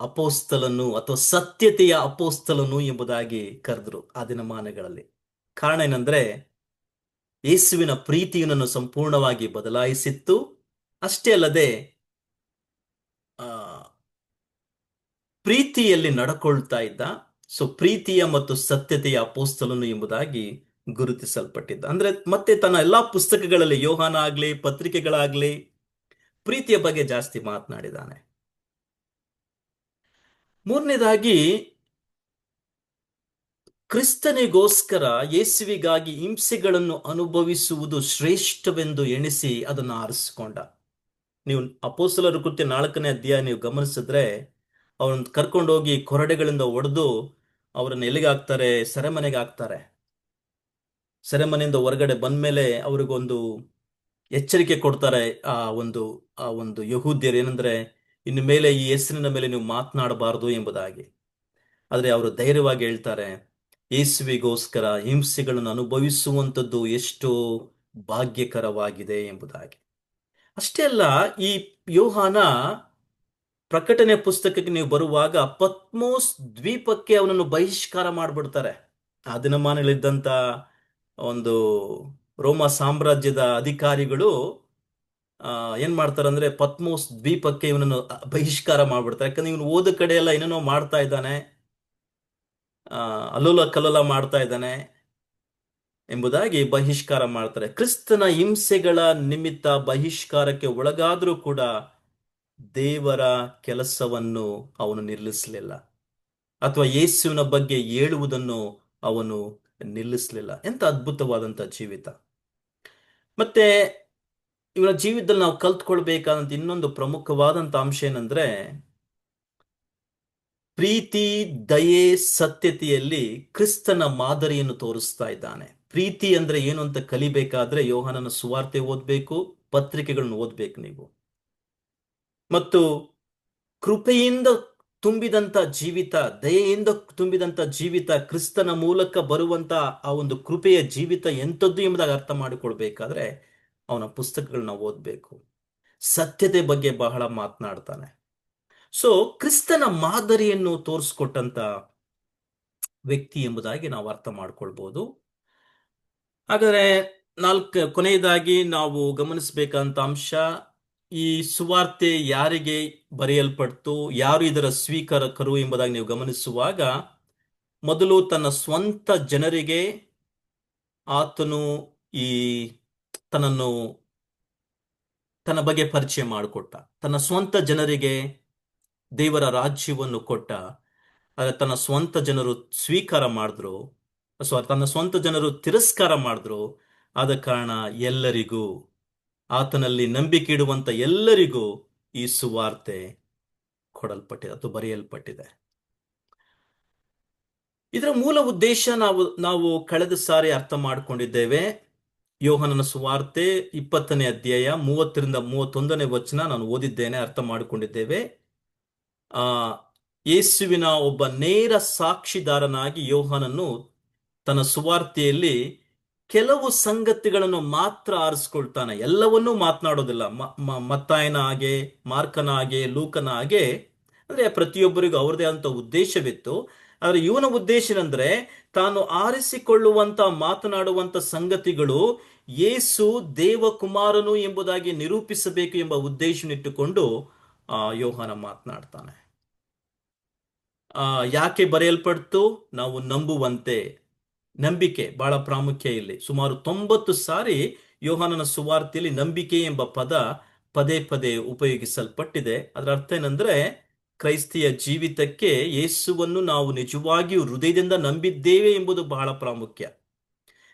ಅಪೋಸ್ತಲನು ಅಥವಾ ಸತ್ಯತೆಯ ಅಪೋಸ್ತಲನು ಎಂಬುದಾಗಿ ಕರೆದ್ರು ಆ ದಿನಮಾನಗಳಲ್ಲಿ. ಕಾರಣ ಏನಂದ್ರೆ ಯೇಸುವಿನ ಪ್ರೀತಿಯನ್ನು ಸಂಪೂರ್ಣವಾಗಿ ಬದಲಾಯಿಸಿತ್ತು. ಅಷ್ಟೇ ಅಲ್ಲದೆ ಪ್ರೀತಿಯಲ್ಲಿ ನಡ್ಕೊಳ್ತಾ ಇದ್ದ. ಸೊ ಪ್ರೀತಿಯ ಮತ್ತು ಸತ್ಯತೆಯ ಅಪೋಸ್ತಲನು ಎಂಬುದಾಗಿ ಗುರುತಿಸಲ್ಪಟ್ಟಿದ್ದ. ಅಂದ್ರೆ ಮತ್ತೆ ತನ್ನ ಎಲ್ಲಾ ಪುಸ್ತಕಗಳಲ್ಲಿ, ಯೋಹಾನ ಆಗ್ಲಿ ಪತ್ರಿಕೆಗಳಾಗ್ಲಿ, ಪ್ರೀತಿಯ ಬಗ್ಗೆ ಜಾಸ್ತಿ ಮಾತನಾಡಿದ್ದಾನೆ. ಮೂರನೇದಾಗಿ ಕ್ರಿಸ್ತನಿಗೋಸ್ಕರ, ಯೇಸುವಿಗಾಗಿ ಹಿಂಸೆಗಳನ್ನು ಅನುಭವಿಸುವುದು ಶ್ರೇಷ್ಠವೆಂದು ಎಣಿಸಿ ಅದನ್ನು ಆರಿಸಿಕೊಂಡ. ನೀವು ಅಪೊಸ್ತಲರ ಕೃತ್ಯ 4ನೇ ಅಧ್ಯಾಯ ನೀವು ಗಮನಿಸಿದ್ರೆ ಅವರನ್ನು ಕರ್ಕೊಂಡೋಗಿ ಕೊರಡೆಗಳಿಂದ ಹೊಡೆದು ಅವರನ್ನು ಎಲ್ಲಿಗೆ ಹಾಕ್ತಾರೆ? ಸೆರೆಮನೆಗೆ ಹಾಕ್ತಾರೆ. ಸೆರೆಮನೆಯಿಂದ ಹೊರಗಡೆ ಬಂದ್ಮೇಲೆ ಅವ್ರಿಗೊಂದು ಎಚ್ಚರಿಕೆ ಕೊಡ್ತಾರೆ ಆ ಒಂದು ಯಹೂದ್ಯರು, ಏನಂದ್ರೆ ಇನ್ನು ಮೇಲೆ ಈ ಹೆಸರಿನ ಮೇಲೆ ನೀವು ಮಾತನಾಡಬಾರದು ಎಂಬುದಾಗಿ. ಆದ್ರೆ ಅವರು ಧೈರ್ಯವಾಗಿ ಹೇಳ್ತಾರೆ, ಯೇಸುವಿಗೋಸ್ಕರ ಹಿಂಸೆಗಳನ್ನು ಅನುಭವಿಸುವಂಥದ್ದು ಎಷ್ಟು ಭಾಗ್ಯಕರವಾಗಿದೆ ಎಂಬುದಾಗಿ. ಅಷ್ಟೇ ಅಲ್ಲ, ಈ ಯೋಹಾನ ಪ್ರಕಟಣೆ ಪುಸ್ತಕಕ್ಕೆ ನೀವು ಬರುವಾಗ ಪತ್ಮೋಸ್ ದ್ವೀಪಕ್ಕೆ ಅವನನ್ನು ಬಹಿಷ್ಕಾರ ಮಾಡಿಬಿಡ್ತಾರೆ. ಆ ದಿನಮಾನಗಳಿದ್ದಂತ ಒಂದು ರೋಮ ಸಾಮ್ರಾಜ್ಯದ ಅಧಿಕಾರಿಗಳು ಏನ್ ಮಾಡ್ತಾರೆ ಅಂದ್ರೆ ಪತ್ಮೋಸ್ ದ್ವೀಪಕ್ಕೆ ಇವನನ್ನು ಬಹಿಷ್ಕಾರ ಮಾಡ್ಬಿಡ್ತಾರೆ. ಯಾಕಂದ್ರೆ ಇವನು ಓದ ಕಡೆ ಎಲ್ಲ ಏನೇನೋ ಮಾಡ್ತಾ ಇದ್ದಾನೆ, ಅಲ್ಲೋಲ ಕಲ್ಲೋಲ ಮಾಡ್ತಾ ಇದ್ದಾನೆ ಎಂಬುದಾಗಿ ಬಹಿಷ್ಕಾರ ಮಾಡ್ತಾರೆ. ಕ್ರಿಸ್ತನ ಹಿಂಸೆಗಳ ನಿಮಿತ್ತ ಬಹಿಷ್ಕಾರಕ್ಕೆ ಒಳಗಾದರೂ ಕೂಡ ದೇವರ ಕೆಲಸವನ್ನು ಅವನು ನಿಲ್ಲಿಸಲಿಲ್ಲ, ಅಥವಾ ಯೇಸುವಿನ ಬಗ್ಗೆ ಹೇಳುವುದನ್ನು ಅವನು ನಿಲ್ಲಿಸಲಿಲ್ಲ. ಎಂತ ಅದ್ಭುತವಾದಂತ ಜೀವಿತ. ಮತ್ತೆ ಇವನ ಜೀವಿತದಲ್ಲಿ ನಾವು ಕಲ್ತ್ಕೊಳ್ಬೇಕಾದಂತ ಇನ್ನೊಂದು ಪ್ರಮುಖವಾದಂತ ಅಂಶ ಏನಂದ್ರೆ, ಪ್ರೀತಿ, ದಯೆ, ಸತ್ಯತೆಯಲ್ಲಿ ಕ್ರಿಸ್ತನ ಮಾದರಿಯನ್ನು ತೋರಿಸ್ತಾ ಇದ್ದಾನೆ. ಪ್ರೀತಿ ಅಂದ್ರೆ ಏನು ಅಂತ ಕಲಿಬೇಕಾದ್ರೆ ಯೋಹಾನನ ಸುವಾರ್ತೆ ಓದ್ಬೇಕು, ಪತ್ರಿಕೆಗಳನ್ನು ಓದ್ಬೇಕು ನೀವು. ಮತ್ತು ಕೃಪೆಯಿಂದ ತುಂಬಿದಂತ ಜೀವಿತ, ದಯೆಯಿಂದ ತುಂಬಿದಂತ ಜೀವಿತ, ಕ್ರಿಸ್ತನ ಮೂಲಕ ಬರುವಂತ ಆ ಒಂದು ಕೃಪೆಯ ಜೀವಿತ ಎಂಥದ್ದು ಎಂಬುದಾಗಿ ಅರ್ಥ ಮಾಡಿಕೊಳ್ಬೇಕಾದ್ರೆ ಅವನ ಪುಸ್ತಕಗಳನ್ನ ಓದ್ಬೇಕು. ಸತ್ಯತೆ ಬಗ್ಗೆ ಬಹಳ ಮಾತನಾಡ್ತಾನೆ. ಸೊ ಕ್ರಿಸ್ತನ ಮಾದರಿಯನ್ನು ತೋರಿಸ್ಕೊಟ್ಟಂತ ವ್ಯಕ್ತಿ ಎಂಬುದಾಗಿ ನಾವು ಅರ್ಥ ಮಾಡ್ಕೊಳ್ಬಹುದು. ಹಾಗಾದ್ರೆ ಕೊನೆಯದಾಗಿ ನಾವು ಗಮನಿಸಬೇಕಂತ ಅಂಶ, ಈ ಸುವಾರ್ತೆ ಯಾರಿಗೆ ಬರೆಯಲ್ಪಡ್ತು, ಯಾರು ಇದರ ಸ್ವೀಕಾರಕರು ಎಂಬುದಾಗಿ ನೀವು ಗಮನಿಸುವಾಗ, ಮೊದಲು ತನ್ನ ಸ್ವಂತ ಜನರಿಗೆ ಆತನು ಈ ತನ್ನನ್ನು ತನ್ನ ಬಗ್ಗೆ ಪರಿಚಯ ಮಾಡಿಕೊಟ್ಟ. ತನ್ನ ಸ್ವಂತ ಜನರಿಗೆ ದೇವರ ರಾಜ್ಯವನ್ನು ಕೊಟ್ಟ. ಆದರೆ ತನ್ನ ಸ್ವಂತ ಜನರು ಸ್ವೀಕಾರ ಮಾಡಿದ್ರು, ತನ್ನ ಸ್ವಂತ ಜನರು ತಿರಸ್ಕಾರ ಮಾಡಿದ್ರು. ಆದ ಕಾರಣ ಎಲ್ಲರಿಗೂ, ಆತನಲ್ಲಿ ನಂಬಿಕೆ ಇಡುವಂತ ಎಲ್ಲರಿಗೂ ಈ ಸುವಾರ್ತೆ ಕೊಡಲ್ಪಟ್ಟಿದೆ ಅಥವಾ ಬರೆಯಲ್ಪಟ್ಟಿದೆ. ಇದರ ಮೂಲ ಉದ್ದೇಶ ನಾವು ಕಳೆದ ಸಾರಿ ಅರ್ಥ ಮಾಡಿಕೊಂಡಿದ್ದೇವೆ. ಯೋಹನನ ಸುವಾರ್ತೆ 20ನೇ ಅಧ್ಯಾಯ 30ರಿಂದ 31ನೇ ವಚನ ನಾನು ಓದಿದ್ದೇನೆ, ಅರ್ಥ ಮಾಡಿಕೊಂಡಿದ್ದೇವೆ. ಯೇಸುವಿನ ಒಬ್ಬ ನೇರ ಸಾಕ್ಷಿದಾರನಾಗಿ ಯೋಹನನು ತನ್ನ ಸುವಾರ್ತೆಯಲ್ಲಿ ಕೆಲವು ಸಂಗತಿಗಳನ್ನು ಮಾತ್ರ ಆರಿಸ್ಕೊಳ್ತಾನೆ, ಎಲ್ಲವನ್ನೂ ಮಾತನಾಡೋದಿಲ್ಲ. ಮತ್ತಾಯನ ಹಾಗೆ, ಮಾರ್ಕನ ಹಾಗೆ, ಲೂಕನ ಹಾಗೆ, ಅಂದ್ರೆ ಪ್ರತಿಯೊಬ್ಬರಿಗೂ ಅವರದೇ ಆದಂತ ಉದ್ದೇಶವಿತ್ತು. ಆದ್ರೆ ಇವನ ಉದ್ದೇಶ ಏನಂದ್ರೆ, ತಾನು ಆರಿಸಿಕೊಳ್ಳುವಂತ ಮಾತನಾಡುವಂತ ಸಂಗತಿಗಳು ಯೇಸು ದೇವಕುಮಾರನು ಎಂಬುದಾಗಿ ನಿರೂಪಿಸಬೇಕು ಎಂಬ ಉದ್ದೇಶನಿಟ್ಟುಕೊಂಡು ಯೋಹಾನ ಮಾತನಾಡ್ತಾನೆ. ಯಾಕೆ ಬರೆಯಲ್ಪಡ್ತು? ನಾವು ನಂಬುವಂತೆ. ನಂಬಿಕೆ ಬಹಳ ಪ್ರಾಮುಖ್ಯ ಇಲ್ಲಿ. ಸುಮಾರು 90 ಸಾರಿ ಯೋಹಾನನ ಸುವಾರ್ತೆಯಲ್ಲಿ ನಂಬಿಕೆ ಎಂಬ ಪದ ಪದೇ ಪದೇ ಉಪಯೋಗಿಸಲ್ಪಟ್ಟಿದೆ. ಅದರ ಅರ್ಥ ಏನಂದ್ರೆ, ಕ್ರೈಸ್ತಿಯ ಜೀವಿತಕ್ಕೆ ಯೇಸುವನ್ನು ನಾವು ನಿಜವಾಗಿಯೂ ಹೃದಯದಿಂದ ನಂಬಿದ್ದೇವೆ ಎಂಬುದು ಬಹಳ ಪ್ರಾಮುಖ್ಯ.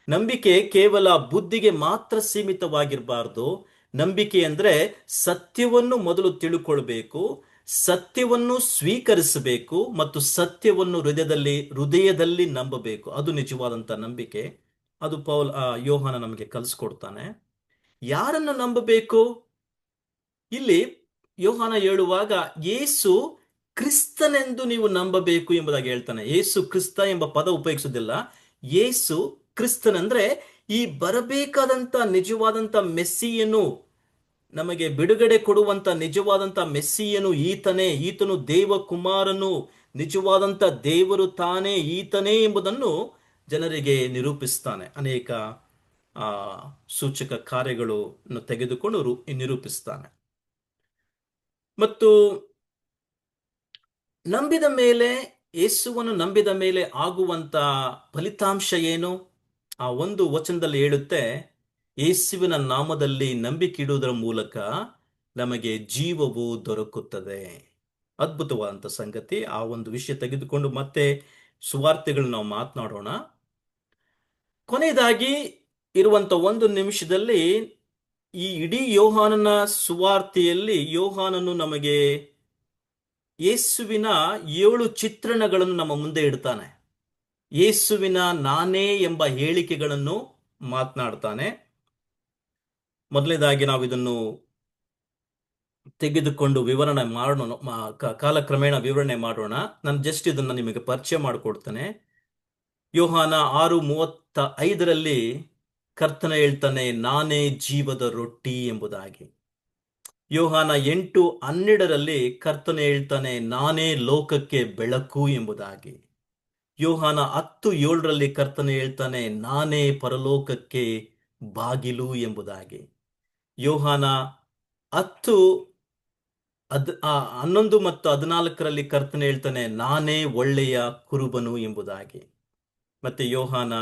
ನಂಬಿಕೆ ಕೇವಲ ಬುದ್ಧಿಗೆ ಮಾತ್ರ ಸೀಮಿತವಾಗಿರಬಾರ್ದು. ನಂಬಿಕೆ ಅಂದ್ರೆ ಸತ್ಯವನ್ನು ಮೊದಲು ತಿಳ್ಕೊಳ್ಬೇಕು, ಸತ್ಯವನ್ನು ಸ್ವೀಕರಿಸಬೇಕು ಮತ್ತು ಸತ್ಯವನ್ನು ಹೃದಯದಲ್ಲಿ ನಂಬಬೇಕು. ಅದು ನಿಜವಾದಂತ ನಂಬಿಕೆ. ಅದು ಯೋಹಾನ ನಮಗೆ ಕಲಿಸ್ಕೊಡ್ತಾನೆ. ಯಾರನ್ನು ನಂಬಬೇಕು? ಇಲ್ಲಿ ಯೋಹಾನ ಹೇಳುವಾಗ ಯೇಸು ಕ್ರಿಸ್ತನೆಂದು ನೀವು ನಂಬಬೇಕು ಎಂಬುದಾಗಿ ಹೇಳ್ತಾನೆ. ಯೇಸು ಕ್ರಿಸ್ತ ಎಂಬ ಪದ ಉಪಯೋಗಿಸುವುದಿಲ್ಲ. ಯೇಸು ಕ್ರಿಸ್ತನಂದ್ರೆ ಈ ಬರಬೇಕಾದಂತ ನಿಜವಾದಂತ ಮೆಸ್ಸಿಯನು, ನಮಗೆ ಬಿಡುಗಡೆ ಕೊಡುವಂತ ನಿಜವಾದಂತ ಮೆಸ್ಸಿಯನು ಈತನು ದೇವಕುಮಾರನು, ನಿಜವಾದಂತ ದೇವರು ತಾನೇ ಈತನೇ ಎಂಬುದನ್ನು ಜನರಿಗೆ ನಿರೂಪಿಸ್ತಾನೆ. ಅನೇಕ ಸೂಚಕ ಕಾರ್ಯಗಳನ್ನು ತೆಗೆದುಕೊಂಡು ನಿರೂಪಿಸ್ತಾನೆ. ಮತ್ತು ನಂಬಿದ ಮೇಲೆ, ಯೇಸುವನ್ನು ನಂಬಿದ ಮೇಲೆ ಆಗುವಂತ ಫಲಿತಾಂಶ ಏನು? ಆ ಒಂದು ವಚನದಲ್ಲಿ ಹೇಳುತ್ತೆ, ಯೇಸುವಿನ ನಾಮದಲ್ಲಿ ನಂಬಿಕೆ ಇಡುವುದರ ಮೂಲಕ ನಮಗೆ ಜೀವವು ದೊರಕುತ್ತದೆ. ಅದ್ಭುತವಾದಂಥ ಸಂಗತಿ. ಆ ಒಂದು ವಿಷಯ ತೆಗೆದುಕೊಂಡು ಮತ್ತೆ ಸುವಾರ್ತೆಗಳು ನಾವು ಮಾತನಾಡೋಣ. ಕೊನೆಯದಾಗಿ ಇರುವಂತ 1 ನಿಮಿಷದಲ್ಲಿ ಈ ಇಡೀ ಯೋಹಾನನ ಸುವಾರ್ತೆಯಲ್ಲಿ ಯೋಹಾನನು ನಮಗೆ ಯೇಸುವಿನ 7 ಚಿತ್ರಣಗಳನ್ನು ನಮ್ಮ ಮುಂದೆ ಇಡ್ತಾನೆ. ಯೇಸುವಿನ ನಾನೇ ಎಂಬ ಹೇಳಿಕೆಗಳನ್ನು ಮಾತನಾಡ್ತಾನೆ. ಮೊದಲನೇದಾಗಿ ನಾವು ಇದನ್ನು ತೆಗೆದುಕೊಂಡು ವಿವರಣೆ ಮಾಡೋಣ, ಕಾಲಕ್ರಮೇಣ ವಿವರಣೆ ಮಾಡೋಣ. ನಾನು ಜಸ್ಟ್ ಇದನ್ನು ನಿಮಗೆ ಪರಿಚಯ ಮಾಡಿಕೊಡ್ತೇನೆ. ಯೋಹಾನ 6:35 ಕರ್ತನ ಹೇಳ್ತಾನೆ, ನಾನೇ ಜೀವದ ರೊಟ್ಟಿ ಎಂಬುದಾಗಿ. ಯೋಹಾನ 8:12 ಕರ್ತನ ಹೇಳ್ತಾನೆ, ನಾನೇ ಲೋಕಕ್ಕೆ ಬೆಳಕು ಎಂಬುದಾಗಿ. ಯೋಹಾನ 10:7 ಕರ್ತನ ಹೇಳ್ತಾನೆ, ನಾನೇ ಪರಲೋಕಕ್ಕೆ ಬಾಗಿಲು ಎಂಬುದಾಗಿ. ಯೋಹಾನ 11 ಮತ್ತು 14 ಕರ್ತನ ಹೇಳ್ತಾನೆ, ನಾನೇ ಒಳ್ಳೆಯ ಕುರುಬನು ಎಂಬುದಾಗಿ. ಮತ್ತೆ ಯೋಹಾನ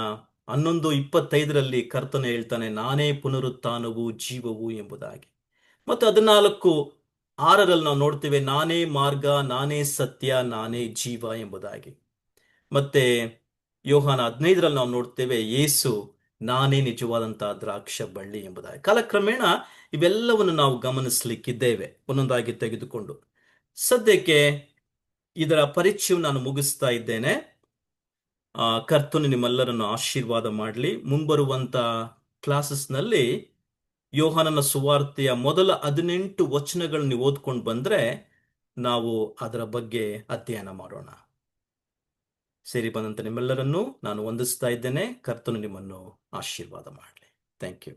11:25 ಕರ್ತನ ಹೇಳ್ತಾನೆ, ನಾನೇ ಪುನರುತ್ಥಾನವು ಜೀವವು ಎಂಬುದಾಗಿ. ಮತ್ತು 14:6 ನಾವು ನೋಡ್ತೇವೆ, ನಾನೇ ಮಾರ್ಗ, ನಾನೇ ಸತ್ಯ, ನಾನೇ ಜೀವ ಎಂಬುದಾಗಿ. ಮತ್ತೆ ಯೋಹಾನ 15 ನಾವು ನೋಡ್ತೇವೆ, ಯೇಸು ನಾನೇ ನಿಜವಾದಂತಹ ದ್ರಾಕ್ಷ ಬಳ್ಳಿ ಎಂಬುದಾಗಿ. ಕಾಲಕ್ರಮೇಣ ಇವೆಲ್ಲವನ್ನು ನಾವು ಗಮನಿಸಲಿಕ್ಕಿದ್ದೇವೆ, ಒಂದೊಂದಾಗಿ ತೆಗೆದುಕೊಂಡು. ಸದ್ಯಕ್ಕೆ ಇದರ ಪರಿಚಯವನ್ನು ನಾನು ಮುಗಿಸ್ತಾ ಇದ್ದೇನೆ. ಕರ್ತನು ನಿಮ್ಮೆಲ್ಲರನ್ನು ಆಶೀರ್ವಾದ ಮಾಡಲಿ. ಮುಂಬರುವಂತ ಕ್ಲಾಸಸ್ನಲ್ಲಿ ಯೋಹಾನನ ಸುವಾರ್ತೆಯ ಮೊದಲ 18 ವಚನಗಳನ್ನು ನೀವು ಓದ್ಕೊಂಡು ಬಂದ್ರೆ ನಾವು ಅದರ ಬಗ್ಗೆ ಅಧ್ಯಯನ ಮಾಡೋಣ. ಸೇರಿ ಬಂದಂತ ನಿಮ್ಮೆಲ್ಲರನ್ನು ನಾನು ವಂದಿಸ್ತಾ ಇದ್ದೇನೆ. ಕರ್ತನು ನಿಮ್ಮನ್ನು ಆಶೀರ್ವಾದ ಮಾಡಲಿ. Thank you.